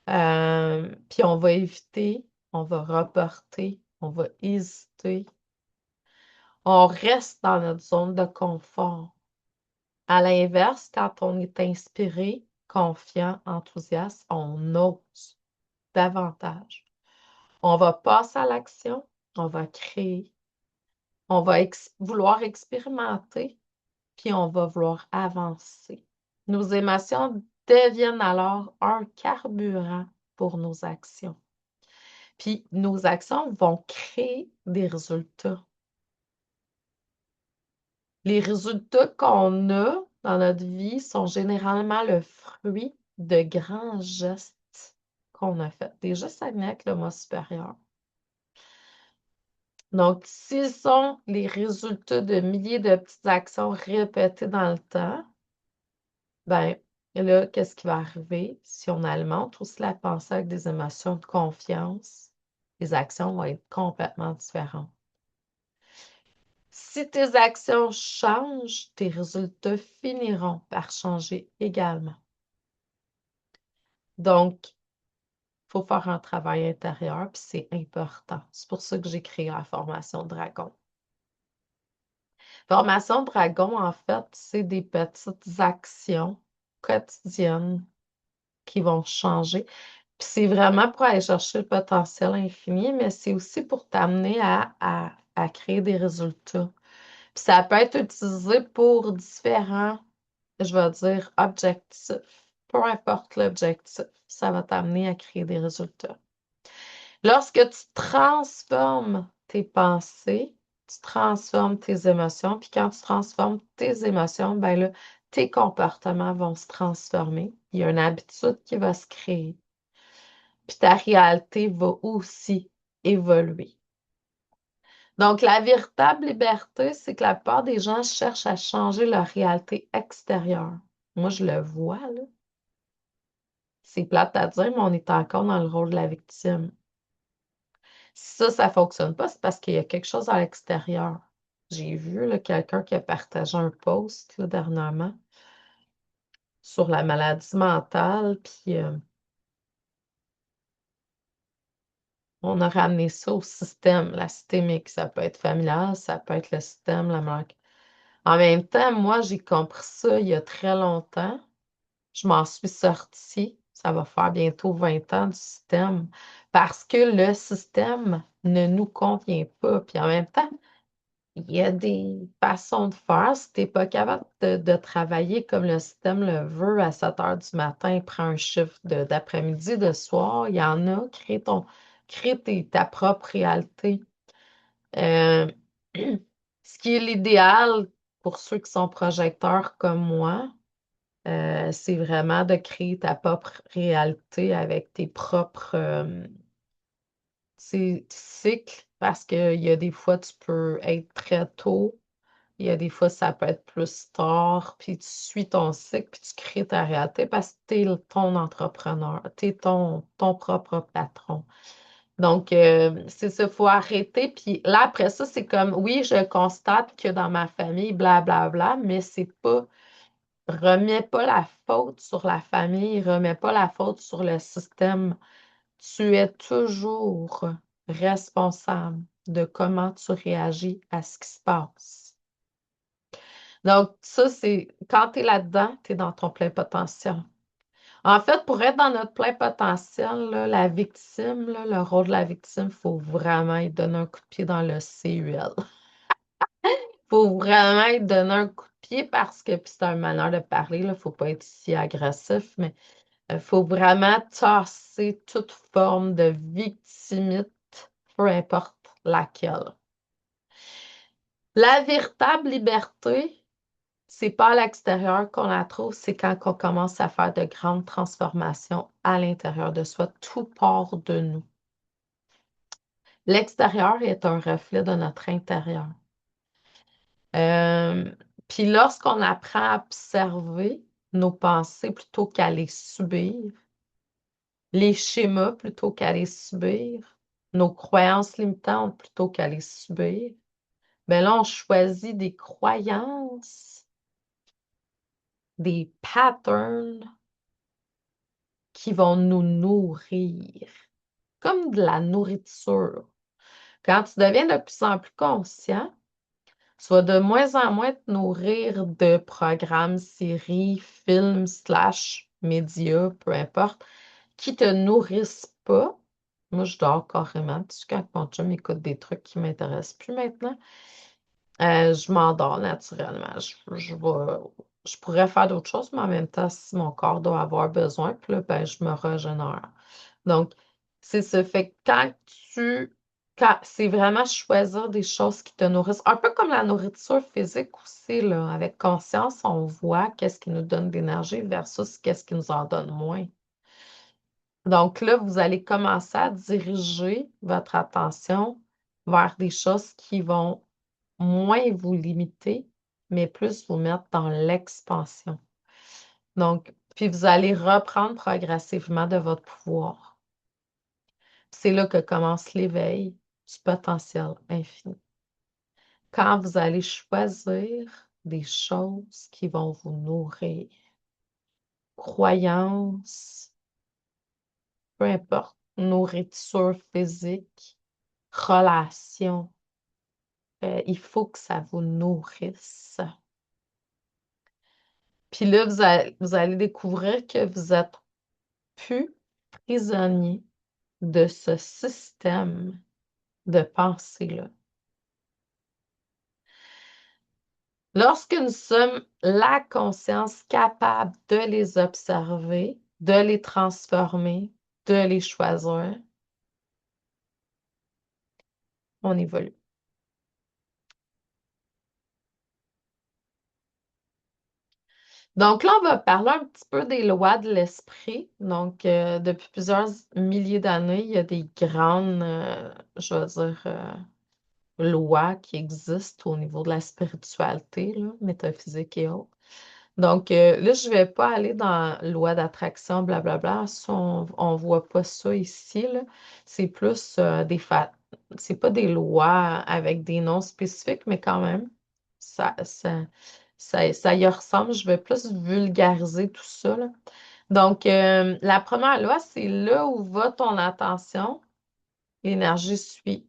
Puis on va éviter, on va reporter, on va hésiter. On reste dans notre zone de confort. À l'inverse, quand on est inspiré, confiant, enthousiaste, on ose davantage. On va passer à l'action, on va créer, on va vouloir expérimenter, puis on va vouloir avancer. Nos émotions deviennent alors un carburant pour nos actions. Puis nos actions vont créer des résultats. Les résultats qu'on a dans notre vie sont généralement le fruit de grands gestes qu'on a faits, des gestes alignés avec le moi supérieur. Donc, s'ils sont les résultats de milliers de petites actions répétées dans le temps, ben là, qu'est-ce qui va arriver? Si on alimente aussi la pensée avec des émotions de confiance, les actions vont être complètement différentes. Si tes actions changent, tes résultats finiront par changer également. Donc, il faut faire un travail intérieur, puis c'est important. C'est pour ça que j'ai créé la formation Dragon. Formation Dragon, en fait, c'est des petites actions quotidiennes qui vont changer. Puis c'est vraiment pour aller chercher le potentiel infini, mais c'est aussi pour t'amener à créer des résultats. Puis ça peut être utilisé pour différents, je vais dire, objectifs. Peu importe l'objectif, ça va t'amener à créer des résultats. Lorsque tu transformes tes pensées, tu transformes tes émotions, puis quand tu transformes tes émotions, ben là, tes comportements vont se transformer. Il y a une habitude qui va se créer. Puis ta réalité va aussi évoluer. Donc, la véritable liberté, c'est que la plupart des gens cherchent à changer leur réalité extérieure. Moi, je le vois, là. C'est plate à dire, mais on est encore dans le rôle de la victime. Si ça ne fonctionne pas, c'est parce qu'il y a quelque chose à l'extérieur. J'ai vu là, quelqu'un qui a partagé un post là, dernièrement sur la maladie mentale, puis on a ramené ça au système, la systémique. Ça peut être familial, ça peut être le système, la marque. En même temps, moi, j'ai compris ça il y a très longtemps. Je m'en suis sortie. Ça va faire bientôt 20 ans du système parce que le système ne nous convient pas. Puis en même temps, il y a des façons de faire. Si tu n'es pas capable de travailler comme le système le veut à 7 heures du matin, prends un chiffre d'après-midi, de soir, il y en a. Crée ta propre réalité. Euh, ce qui est l'idéal pour ceux qui sont projecteurs comme moi, c'est vraiment de créer ta propre réalité avec tes propres cycles parce qu'il y a des fois, tu peux être très tôt, il y a des fois, ça peut être plus tard, puis tu suis ton cycle, puis tu crées ta réalité parce que tu es ton entrepreneur, tu es ton propre patron. Donc, c'est ça, il faut arrêter. Puis là, après ça, c'est comme, oui, je constate que dans ma famille, blablabla, mais c'est pas, remets pas la faute sur la famille, remets pas la faute sur le système. Tu es toujours responsable de comment tu réagis à ce qui se passe. Donc, ça, c'est quand tu es là-dedans, tu es dans ton plein potentiel. En fait, pour être dans notre plein potentiel, là, la victime, là, le rôle de la victime, il faut vraiment lui donner un coup de pied dans le CUL. Il faut vraiment lui donner un coup de pied parce que, puis c'est une manière de parler, il ne faut pas être si agressif, mais il faut vraiment tasser toute forme de victimite, peu importe laquelle. La véritable liberté, c'est pas à l'extérieur qu'on la trouve, c'est quand on commence à faire de grandes transformations à l'intérieur de soi. Tout part de nous. L'extérieur est un reflet de notre intérieur. Euh, Puis lorsqu'on apprend à observer nos pensées plutôt qu'à les subir, les schémas plutôt qu'à les subir, nos croyances limitantes plutôt qu'à les subir, bien là, on choisit des croyances des patterns qui vont nous nourrir, comme de la nourriture. Quand tu deviens de plus en plus conscient, tu vas de moins en moins te nourrir de programmes, séries, films, slash, médias, peu importe, qui te nourrissent pas. Moi, je dors carrément. Tu sais, quand mon chum écoute des trucs qui m'intéressent plus maintenant, je m'endors naturellement. Je pourrais faire d'autres choses, mais en même temps, si mon corps doit avoir besoin, puis là, ben, je me régénère. Donc, c'est ce fait que c'est vraiment choisir des choses qui te nourrissent. Un peu comme la nourriture physique aussi, là. Avec conscience, on voit qu'est-ce qui nous donne d'énergie versus qu'est-ce qui nous en donne moins. Donc là, vous allez commencer à diriger votre attention vers des choses qui vont moins vous limiter, mais plus vous mettre dans l'expansion. Donc, puis vous allez reprendre progressivement de votre pouvoir. C'est là que commence l'éveil du potentiel infini. Quand vous allez choisir des choses qui vont vous nourrir, croyances, peu importe, nourriture physique, relations, il faut que ça vous nourrisse. Puis là, vous allez découvrir que vous êtes plus prisonnier de ce système de pensée-là. Lorsque nous sommes la conscience capable de les observer, de les transformer, de les choisir, on évolue. Donc là, on va parler un petit peu des lois de l'esprit. Donc, depuis plusieurs milliers d'années, il y a des grandes, je veux dire, lois qui existent au niveau de la spiritualité, là, métaphysique et autres. Donc, là, je ne vais pas aller dans loi d'attraction, blablabla. Ça, on ne voit pas ça ici, là. C'est plus c'est pas des lois avec des noms spécifiques, mais quand même, ça y ressemble. Je vais plus vulgariser tout ça, là. Donc, la première loi, c'est là où va ton attention, l'énergie suit.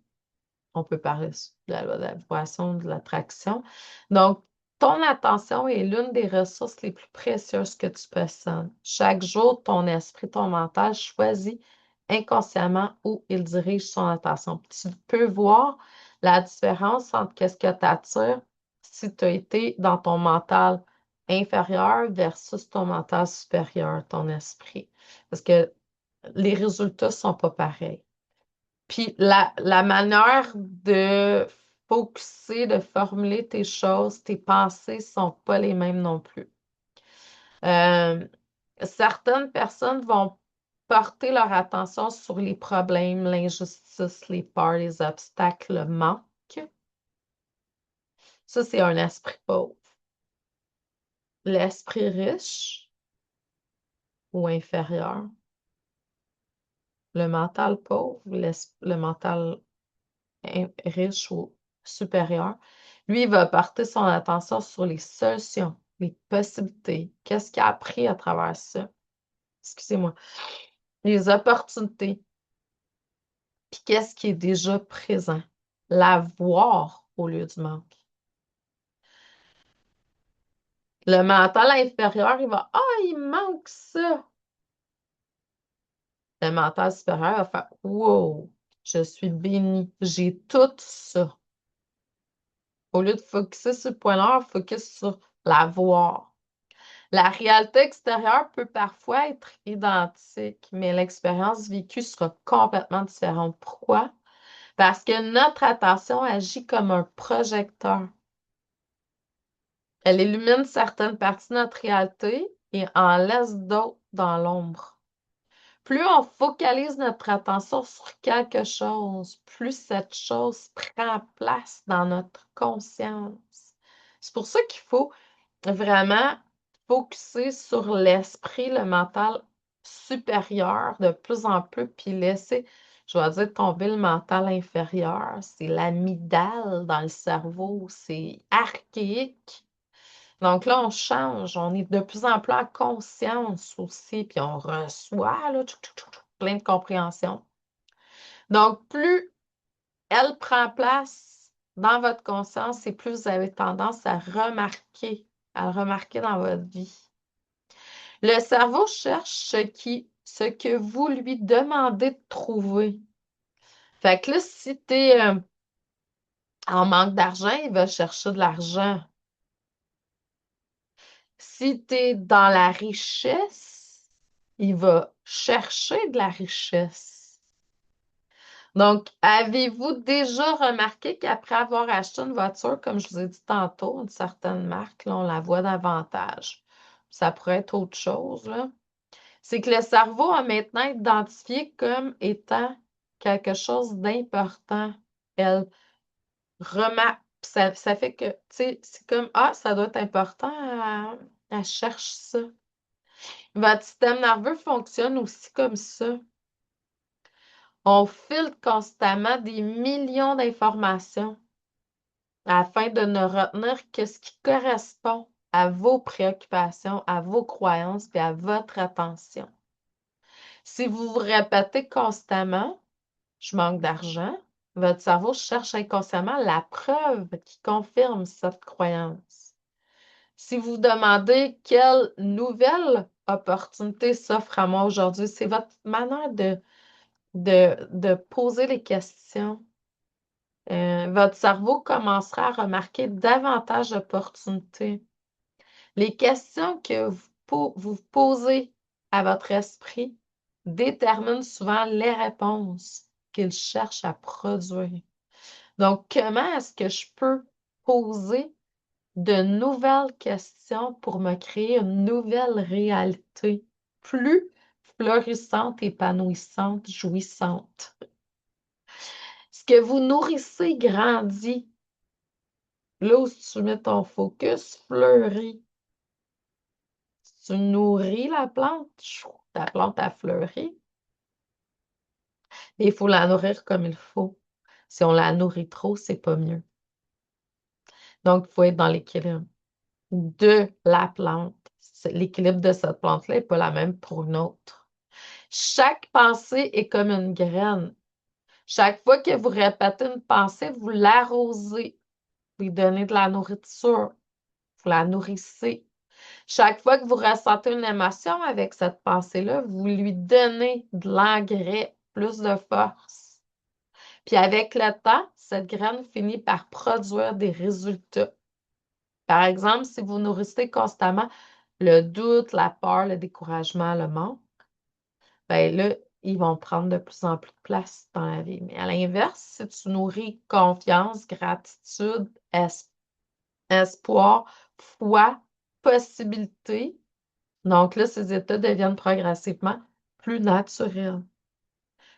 On peut parler de la loi de la vibration, de l'attraction. Donc, ton attention est l'une des ressources les plus précieuses que tu possèdes. Chaque jour, ton esprit, ton mental choisit inconsciemment où il dirige son attention. Tu peux voir la différence entre qu'est-ce que tu attires si tu as été dans ton mental inférieur versus ton mental supérieur, ton esprit. Parce que les résultats ne sont pas pareils. Puis la manière de focuser, de formuler tes choses, tes pensées sont pas les mêmes non plus. Euh, Certaines personnes vont porter leur attention sur les problèmes, l'injustice, les peurs, les obstacles, le manque. Ça, c'est un esprit pauvre. L'esprit riche ou inférieur, le mental pauvre, le mental riche ou supérieur, lui, il va porter son attention sur les solutions, les possibilités. Qu'est-ce qu'il a appris à travers ça? Excusez-moi. Les opportunités. Puis qu'est-ce qui est déjà présent? L'avoir au lieu du manque. Le mental inférieur, il va, ah, il manque ça. Le mental supérieur va faire, wow, je suis béni, j'ai tout ça. Au lieu de focuser sur le point-là, focus sur l'avoir. La réalité extérieure peut parfois être identique, mais l'expérience vécue sera complètement différente. Pourquoi? Parce que notre attention agit comme un projecteur. Elle illumine certaines parties de notre réalité et en laisse d'autres dans l'ombre. Plus on focalise notre attention sur quelque chose, plus cette chose prend place dans notre conscience. C'est pour ça qu'il faut vraiment focuser sur l'esprit, le mental supérieur de plus en plus, puis laisser, je vais dire, tomber le mental inférieur. C'est l'amygdale dans le cerveau, c'est archaïque. Donc là, on change, on est de plus en plus en conscience aussi, puis on reçoit là, plein de compréhension. Donc, plus elle prend place dans votre conscience et plus vous avez tendance à le remarquer dans votre vie. Le cerveau cherche ce que vous lui demandez de trouver. Fait que là, si tu es en manque d'argent, il va chercher de l'argent. Si tu es dans la richesse, il va chercher de la richesse. Donc, avez-vous déjà remarqué qu'après avoir acheté une voiture, comme je vous ai dit tantôt, une certaine marque, là, on la voit davantage. Ça pourrait être autre chose, là. C'est que le cerveau a maintenant identifié comme étant quelque chose d'important. Elle remarque, ça fait que, tu sais, c'est comme, ah, ça doit être important, elle cherche ça. Votre système nerveux fonctionne aussi comme ça. On filtre constamment des millions d'informations afin de ne retenir que ce qui correspond à vos préoccupations, à vos croyances et à votre attention. Si vous vous répétez constamment, je manque d'argent, votre cerveau cherche inconsciemment la preuve qui confirme cette croyance. Si vous demandez quelle nouvelle opportunité s'offre à moi aujourd'hui, c'est votre manière de poser les questions. Votre cerveau commencera à remarquer davantage d'opportunités. Les questions que vous posez à votre esprit déterminent souvent les réponses qu'il cherche à produire. Donc, comment est-ce que je peux poser de nouvelles questions pour me créer une nouvelle réalité plus florissante, épanouissante, jouissante? Ce que vous nourrissez grandit. Là où tu mets ton focus fleurit. Si tu nourris la plante, ta plante a fleuri. Mais il faut la nourrir comme il faut. Si on la nourrit trop, c'est pas mieux. Donc, il faut être dans l'équilibre de la plante. L'équilibre de cette plante-là n'est pas la même pour une autre. Chaque pensée est comme une graine. Chaque fois que vous répétez une pensée, vous l'arrosez. Vous lui donnez de la nourriture. Vous la nourrissez. Chaque fois que vous ressentez une émotion avec cette pensée-là, vous lui donnez de l'engrais, plus de force. Puis avec le temps, cette graine finit par produire des résultats. Par exemple, si vous nourrissez constamment le doute, la peur, le découragement, le manque, bien là, ils vont prendre de plus en plus de place dans la vie. Mais à l'inverse, si tu nourris confiance, gratitude, espoir, foi, possibilité, donc là, ces états deviennent progressivement plus naturels.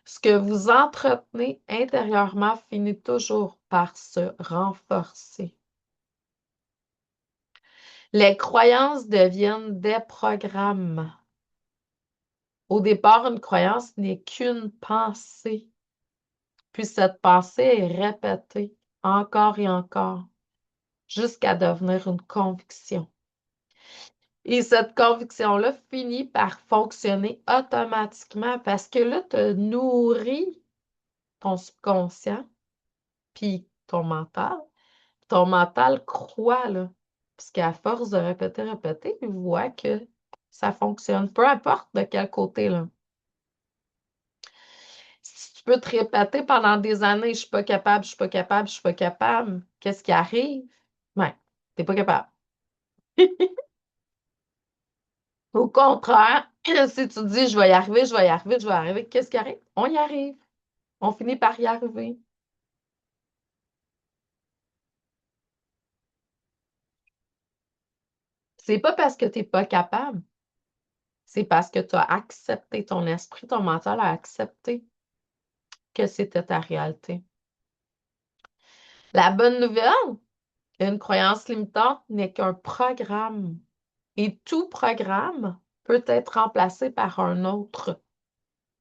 Ce que vous entretenez intérieurement finit toujours par se renforcer. Les croyances deviennent des programmes. Au départ, une croyance n'est qu'une pensée. Puis cette pensée est répétée encore et encore jusqu'à devenir une conviction. Et cette conviction-là finit par fonctionner automatiquement parce que là, tu as nourri ton subconscient puis ton mental. Ton mental croit, là, parce qu'à force de répéter, il voit que ça fonctionne, peu importe de quel côté, là. Si tu peux te répéter pendant des années, je suis pas capable, je suis pas capable, je suis pas capable, qu'est-ce qui arrive? Ouais, t'es pas capable. Au contraire, si tu dis je vais y arriver, je vais y arriver, je vais y arriver, qu'est-ce qui arrive? On y arrive. On finit par y arriver. C'est pas parce que t'es pas capable, c'est parce que tu as accepté, ton esprit, ton mental a accepté que c'était ta réalité. La bonne nouvelle, une croyance limitante n'est qu'un programme. Et tout programme peut être remplacé par un autre.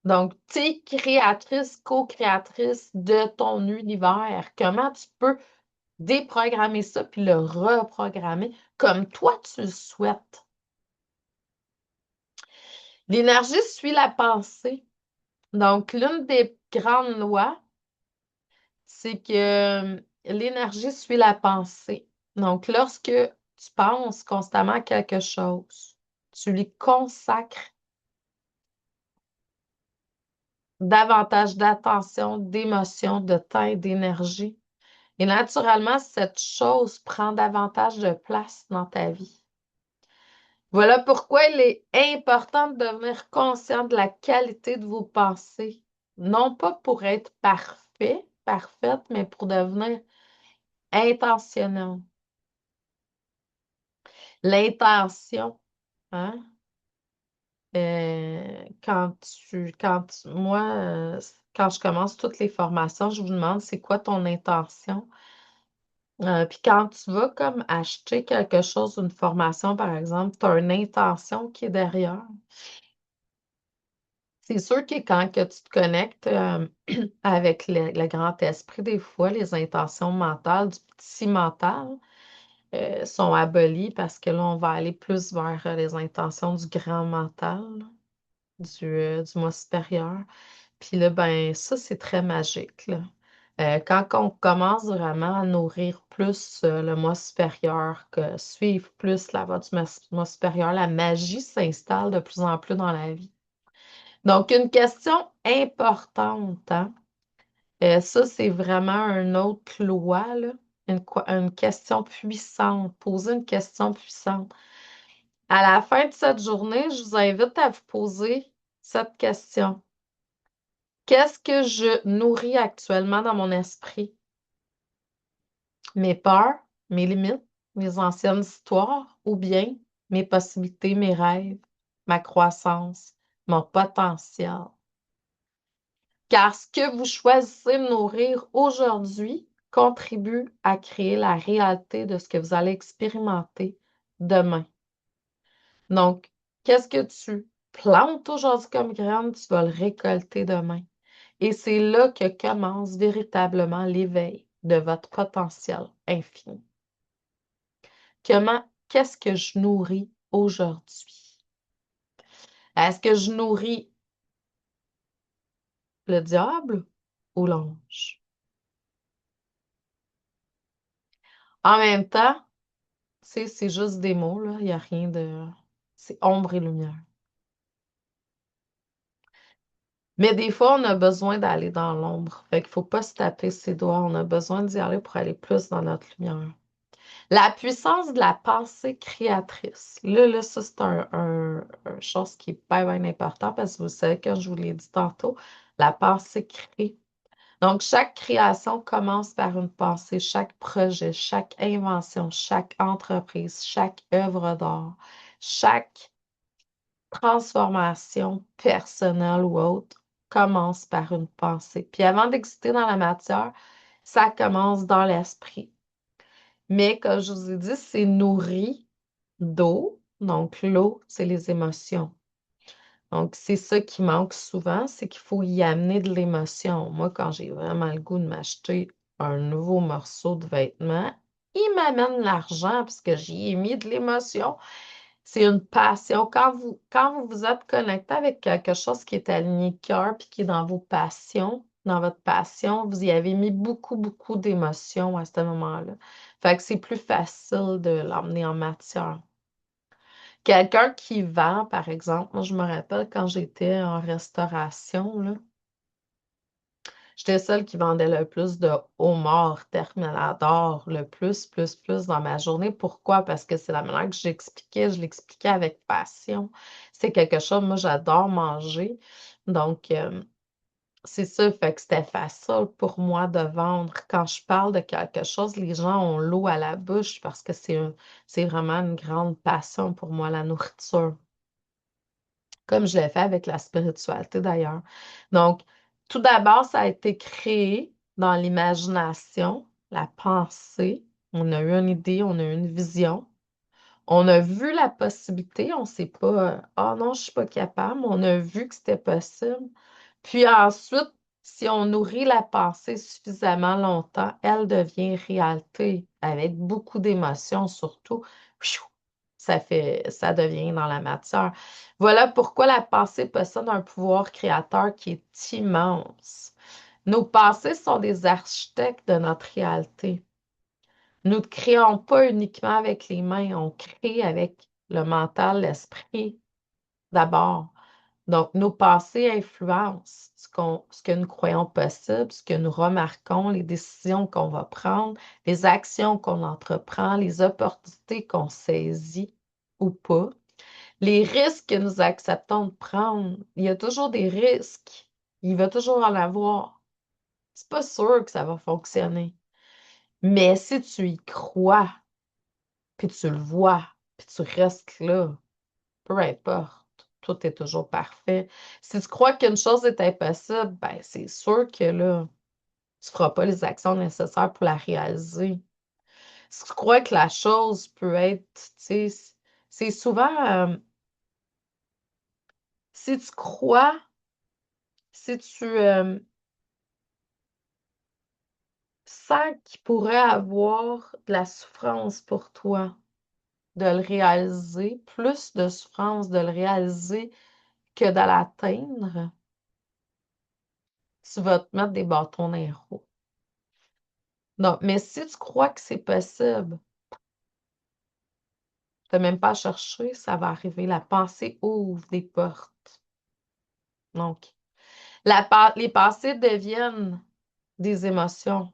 Donc, tu es créatrice, co-créatrice de ton univers. Comment tu peux déprogrammer ça puis le reprogrammer comme toi tu le souhaites. L'énergie suit la pensée. Donc, l'une des grandes lois, c'est que l'énergie suit la pensée. Donc, lorsque tu penses constamment à quelque chose, tu lui consacres davantage d'attention, d'émotion, de temps et d'énergie. Et naturellement, cette chose prend davantage de place dans ta vie. Voilà pourquoi il est important de devenir conscient de la qualité de vos pensées. Non pas pour être parfait, parfaite, mais pour devenir intentionnel. L'intention, hein? Moi, quand je commence toutes les formations, je vous demande c'est quoi ton intention? Puis quand tu vas comme acheter quelque chose, une formation par exemple, tu as une intention qui est derrière. C'est sûr que quand que tu te connectes avec le grand esprit, des fois, les intentions mentales, du petit mental, sont abolies parce que là, on va aller plus vers les intentions du grand mental, là, du moi supérieur. Puis là, ben, ça, c'est très magique, là. Quand on commence vraiment à nourrir plus le moi supérieur, que suivre plus la voie du moi supérieur, la magie s'installe de plus en plus dans la vie. Donc, une question importante, hein? Ça, c'est vraiment une autre loi, là. Une question puissante. Poser une question puissante. À la fin de cette journée, je vous invite à vous poser cette question. Qu'est-ce que je nourris actuellement dans mon esprit? Mes peurs, mes limites, mes anciennes histoires ou bien mes possibilités, mes rêves, ma croissance, mon potentiel? Car ce que vous choisissez de nourrir aujourd'hui contribue à créer la réalité de ce que vous allez expérimenter demain. Donc, qu'est-ce que tu plantes aujourd'hui comme graine, tu vas le récolter demain. Et c'est là que commence véritablement l'éveil de votre potentiel infini. Qu'est-ce que je nourris aujourd'hui? Est-ce que je nourris le diable ou l'ange? En même temps, c'est juste des mots, là. Il n'y a rien de... C'est ombre et lumière. Mais des fois, on a besoin d'aller dans l'ombre. Fait qu'il ne faut pas se taper ses doigts. On a besoin d'y aller pour aller plus dans notre lumière. La puissance de la pensée créatrice. Là ça, c'est un chose qui est bien, bien important parce que vous savez, quand je vous l'ai dit tantôt, la pensée crée. Donc, chaque création commence par une pensée, chaque projet, chaque invention, chaque entreprise, chaque œuvre d'art, chaque transformation personnelle ou autre commence par une pensée. Puis avant d'exister dans la matière, ça commence dans l'esprit. Mais comme je vous ai dit, c'est nourri d'eau. Donc, l'eau, c'est les émotions. Donc, c'est ça qui manque souvent, c'est qu'il faut y amener de l'émotion. Moi, quand j'ai vraiment le goût de m'acheter un nouveau morceau de vêtement, il m'amène l'argent parce que j'y ai mis de l'émotion. C'est une passion. Quand vous vous êtes connecté avec quelque chose qui est aligné cœur puis qui est dans vos passions, dans votre passion, vous y avez mis beaucoup, beaucoup d'émotions à ce moment-là. Fait que c'est plus facile de l'emmener en matière. Quelqu'un qui vend, par exemple, moi je me rappelle quand j'étais en restauration, là, j'étais celle qui vendait le plus de homards terminalador, le plus dans ma journée. Pourquoi? Parce que c'est la manière que j'expliquais, je l'expliquais avec passion. C'est quelque chose, moi j'adore manger. Donc, c'est ça, fait que c'était facile pour moi de vendre. Quand je parle de quelque chose, les gens ont l'eau à la bouche parce que c'est vraiment une grande passion pour moi, la nourriture. Comme je l'ai fait avec la spiritualité d'ailleurs. Donc, tout d'abord, ça a été créé dans l'imagination, la pensée. On a eu une idée, on a eu une vision. On a vu la possibilité, on ne s'est pas, ah non, je ne suis pas capable. On a vu que c'était possible. Puis ensuite, Si on nourrit la pensée suffisamment longtemps, elle devient réalité, avec beaucoup d'émotions surtout. Pfiou, ça devient dans la matière. Voilà pourquoi la pensée possède un pouvoir créateur qui est immense. Nos pensées sont des architectes de notre réalité. Nous ne créons pas uniquement avec les mains, on crée avec le mental, l'esprit d'abord. Donc, nos pensées influencent ce que nous croyons possible, ce que nous remarquons, les décisions qu'on va prendre, les actions qu'on entreprend, les opportunités qu'on saisit ou pas, les risques que nous acceptons de prendre. Il y a toujours des risques. Il va toujours en avoir. C'est pas sûr que ça va fonctionner. Mais si tu y crois, puis tu le vois, puis tu restes là, peu importe, tout est toujours parfait. Si tu crois qu'une chose est impossible, ben c'est sûr que là, tu ne feras pas les actions nécessaires pour la réaliser. Si tu crois que la chose peut être, tu sais, c'est souvent, si tu crois, si tu sens qu'il pourrait avoir de la souffrance pour toi de le réaliser, plus de souffrance de le réaliser que de l'atteindre, tu vas te mettre des bâtons dans les roues. Non, mais si tu crois que c'est possible, tu n'as même pas à chercher, ça va arriver. La pensée ouvre des portes. Donc, les pensées deviennent des émotions.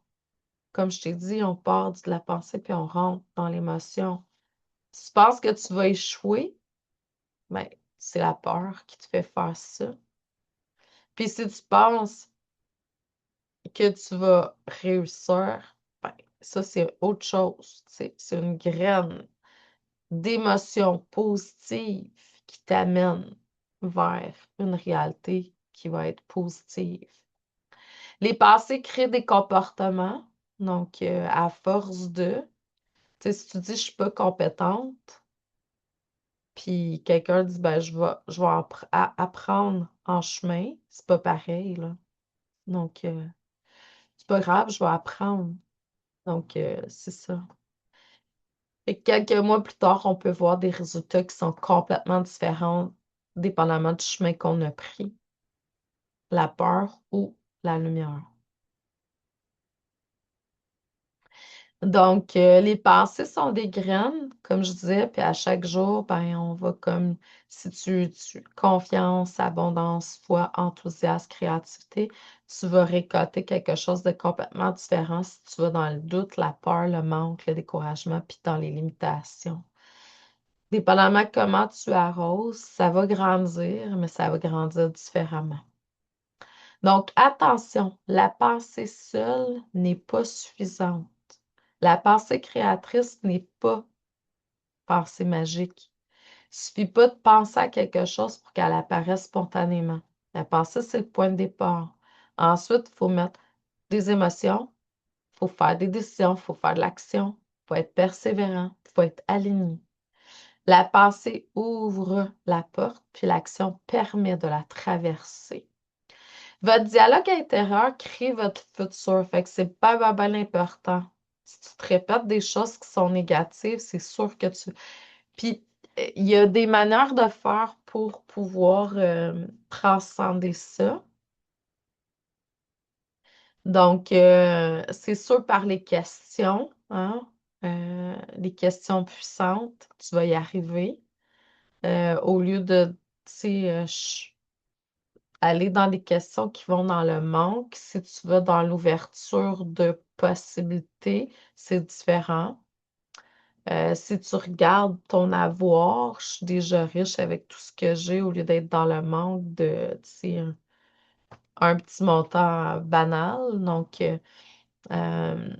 Comme je t'ai dit, on part de la pensée puis on rentre dans l'émotion. Si tu penses que tu vas échouer, ben, c'est la peur qui te fait faire ça. Puis si tu penses que tu vas réussir, ben, ça, c'est autre chose. C'est une graine d'émotions positives qui t'amènent vers une réalité qui va être positive. Les pensées créent des comportements. Donc, à force de, tu sais, si tu dis je suis pas compétente, puis quelqu'un dit ben je vais apprendre en chemin, c'est pas pareil, là. Donc, c'est pas grave, je vais apprendre. Donc, c'est ça. Et quelques mois plus tard, on peut voir des résultats qui sont complètement différents, dépendamment du chemin qu'on a pris, la peur ou la lumière. Donc, les pensées sont des graines, comme je disais, puis à chaque jour, ben, on va comme, si tu confiance, abondance, foi, enthousiasme, créativité, tu vas récolter quelque chose de complètement différent si tu vas dans le doute, la peur, le manque, le découragement, puis dans les limitations. Dépendamment de comment tu arroses, ça va grandir, mais ça va grandir différemment. Donc, attention, la pensée seule n'est pas suffisante. La pensée créatrice n'est pas pensée magique. Il ne suffit pas de penser à quelque chose pour qu'elle apparaisse spontanément. La pensée, c'est le point de départ. Ensuite, il faut mettre des émotions, il faut faire des décisions, il faut faire de l'action, il faut être persévérant, il faut être aligné. La pensée ouvre la porte, puis l'action permet de la traverser. Votre dialogue intérieur crée votre futur, fait que c'est pas mal important. Si tu te répètes des choses qui sont négatives, c'est sûr que tu... Puis, il y a des manières de faire pour pouvoir transcender ça. Donc, c'est sûr par les questions, hein, les questions puissantes, tu vas y arriver. Au lieu de, tu sais, aller dans des questions qui vont dans le manque, si tu vas dans l'ouverture de possibilités, c'est différent. Si tu regardes ton avoir, je suis déjà riche avec tout ce que j'ai au lieu d'être dans le manque de, tu sais, un petit montant banal. Donc, euh,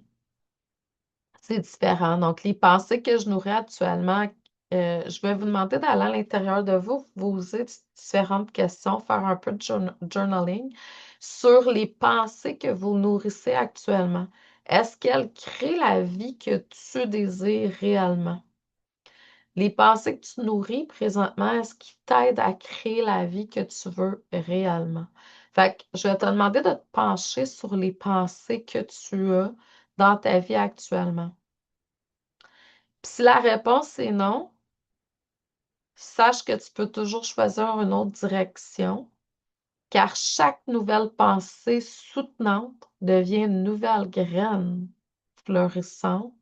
c'est différent. Donc, les pensées que je nourris actuellement, je vais vous demander d'aller à l'intérieur de vous, vous poser différentes questions, faire un peu de journaling sur les pensées que vous nourrissez actuellement. Est-ce qu'elles créent la vie que tu désires réellement? Les pensées que tu nourris présentement, est-ce qu'ils t'aident à créer la vie que tu veux réellement? Fait que je vais te demander de te pencher sur les pensées que tu as dans ta vie actuellement. Puis si la réponse est non, sache que tu peux toujours choisir une autre direction, car chaque nouvelle pensée soutenante devient une nouvelle graine fleurissante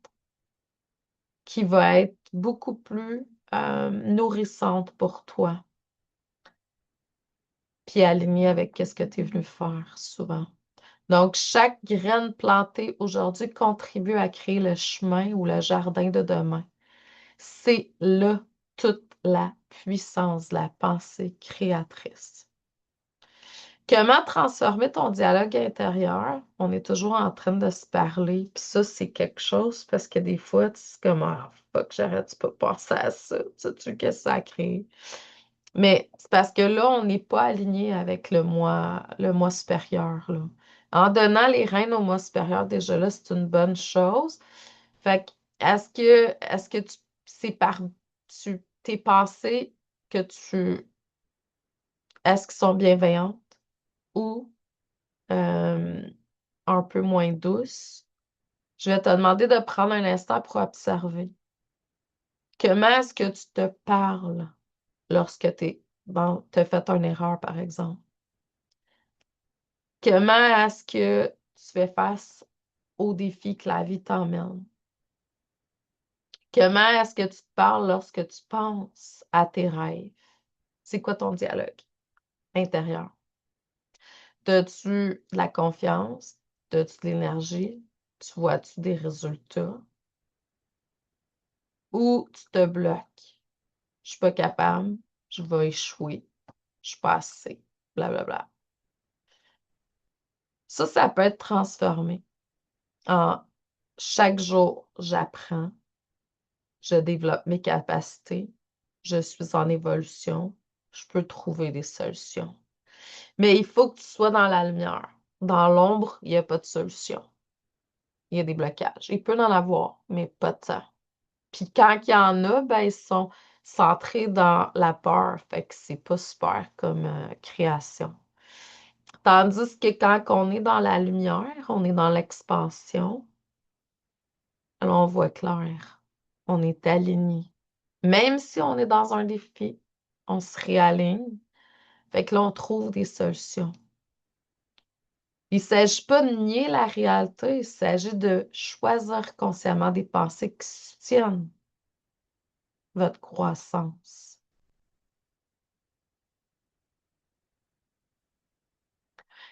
qui va être beaucoup plus nourrissante pour toi, puis alignée avec ce que tu es venu faire souvent. Donc, chaque graine plantée aujourd'hui contribue à créer le chemin ou le jardin de demain. C'est là toute la puissance de la pensée créatrice. Comment transformer ton dialogue intérieur? On est toujours en train de se parler, puis ça, c'est quelque chose parce que des fois, tu es comme, ah, fuck, j'arrête pas de penser à ça. Sais-tu qu'est-ce que ça a créé? Mais c'est parce que là, on n'est pas aligné avec le moi supérieur, là. En donnant les rênes au moi supérieur, déjà là, c'est une bonne chose. Fait que, est-ce que c'est par tes pensées que est-ce qu'elles sont bienveillantes ou euh, un peu moins douces? Je vais te demander de prendre un instant pour observer. Comment est-ce que tu te parles lorsque t'as fait une erreur, par exemple? Comment est-ce que tu fais face aux défis que la vie t'emmène? Comment est-ce que tu te parles lorsque tu penses à tes rêves? C'est quoi ton dialogue intérieur? As-tu de la confiance? As-tu de l'énergie? Tu vois-tu des résultats? Ou tu te bloques? Je suis pas capable, je vais échouer, je suis pas assez, blablabla. Ça peut être transformé en chaque jour, j'apprends, je développe mes capacités, je suis en évolution, je peux trouver des solutions. Mais il faut que tu sois dans la lumière. Dans l'ombre, il n'y a pas de solution. Il y a des blocages. Il peut en avoir, mais pas de temps. Puis quand il y en a, ben, ils sont centrés dans la peur. Fait que c'est pas super comme création. Tandis que quand on est dans la lumière, on est dans l'expansion, alors on voit clair. On est aligné. Même si on est dans un défi, on se réaligne. Fait que là, on trouve des solutions. Il ne s'agit pas de nier la réalité, il s'agit de choisir consciemment des pensées qui soutiennent votre croissance.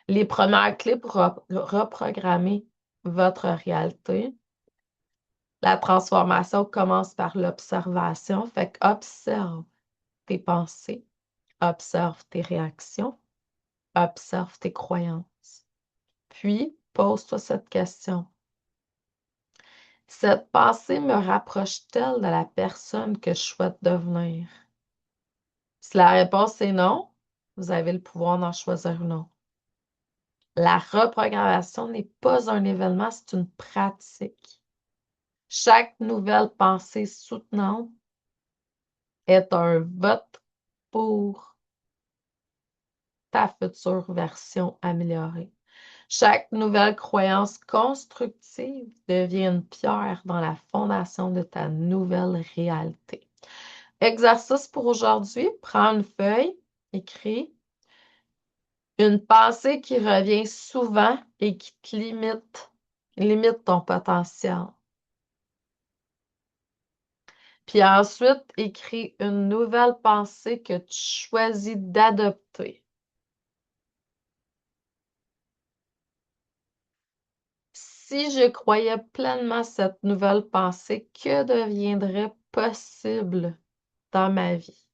Les premières clés pour reprogrammer votre réalité. La transformation commence par l'observation. Fait que observe tes pensées, observe tes réactions, observe tes croyances. Puis, pose-toi cette question. Cette pensée me rapproche-t-elle de la personne que je souhaite devenir? Si la réponse est non, vous avez le pouvoir d'en choisir une autre. La reprogrammation n'est pas un événement, c'est une pratique. Chaque nouvelle pensée soutenante est un vote pour ta future version améliorée. Chaque nouvelle croyance constructive devient une pierre dans la fondation de ta nouvelle réalité. Exercice pour aujourd'hui, prends une feuille, écris une pensée qui revient souvent et qui te limite ton potentiel. Puis ensuite, écris une nouvelle pensée que tu choisis d'adopter. Si je croyais pleinement cette nouvelle pensée, que deviendrait possible dans ma vie?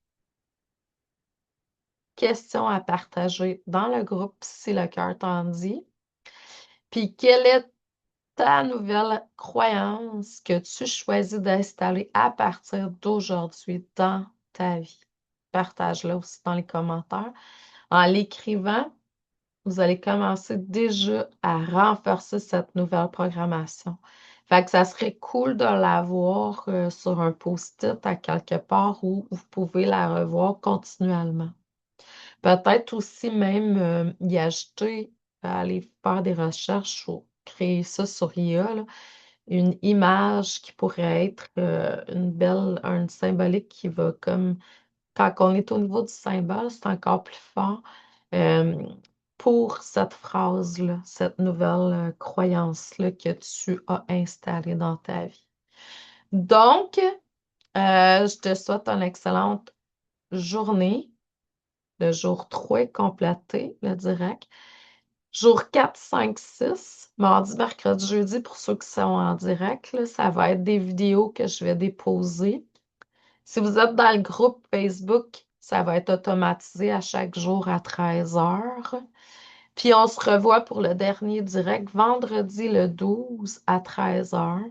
Question à partager dans le groupe si le cœur t'en dit. Puis quelle est ta nouvelle croyance que tu choisis d'installer à partir d'aujourd'hui dans ta vie? Partage-le aussi dans les commentaires. En l'écrivant, vous allez commencer déjà à renforcer cette nouvelle programmation. Fait que ça serait cool de l'avoir sur un post-it à quelque part où vous pouvez la revoir continuellement. Peut-être aussi même y ajouter, aller faire des recherches ou créer ça sur IA, là, une image qui pourrait être une belle, un symbolique qui va comme, quand on est au niveau du symbole, c'est encore plus fort euh, pour cette phrase-là, cette nouvelle croyance-là que tu as installée dans ta vie. Donc, je te souhaite une excellente journée. Le jour 3 est complété, le direct. Jour 4, 5, 6, mardi, mercredi, jeudi, pour ceux qui sont en direct, là, ça va être des vidéos que je vais déposer. Si vous êtes dans le groupe Facebook, ça va être automatisé à chaque jour à 13 heures. Puis on se revoit pour le dernier direct vendredi le 12 à 13 heures.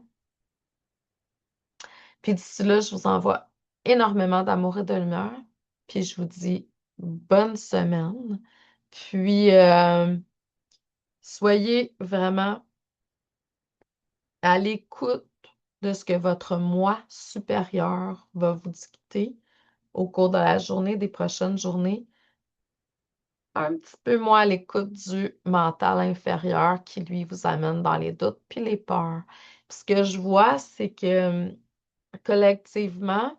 Puis d'ici là, je vous envoie énormément d'amour et de lumière. Puis je vous dis bonne semaine. Puis soyez vraiment à l'écoute de ce que votre moi supérieur va vous dicter au cours de la journée, des prochaines journées. Un petit peu moins à l'écoute du mental inférieur qui, lui, vous amène dans les doutes puis les peurs. Puis ce que je vois, c'est que collectivement,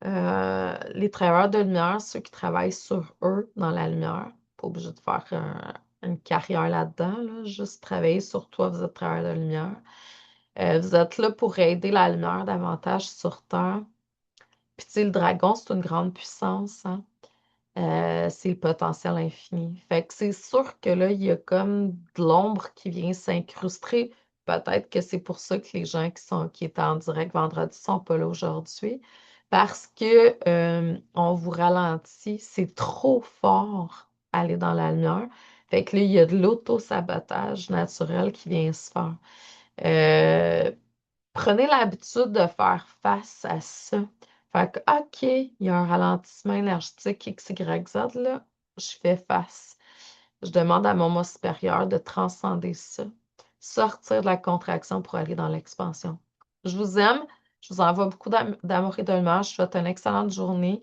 les travailleurs de lumière, ceux qui travaillent sur eux dans la lumière, pas obligé de faire une carrière là-dedans, là, juste travailler sur toi, vous êtes travailleur de lumière. Vous êtes là pour aider la lumière davantage sur Terre. Puis tu sais, le dragon, c'est une grande puissance, hein? C'est le potentiel infini. Fait que c'est sûr que là, il y a comme de l'ombre qui vient s'incruster. Peut-être que c'est pour ça que les gens qui étaient en direct vendredi sont pas là aujourd'hui. Parce que on vous ralentit. C'est trop fort aller dans la lumière. Fait que là, il y a de l'auto-sabotage naturel qui vient se faire. Euh, Prenez l'habitude de faire face à ça. Fait que, OK, il y a un ralentissement énergétique X, Y, Z, là, je fais face. Je demande à mon moi supérieur de transcender ça, sortir de la contraction pour aller dans l'expansion. Je vous aime, je vous envoie beaucoup d'amour et de lumière. Je vous souhaite une excellente journée.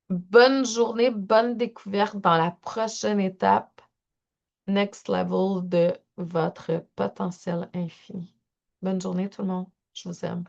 Bonne journée, bonne découverte dans la prochaine étape, next level de votre potentiel infini. Bonne journée tout le monde. Je vous aime.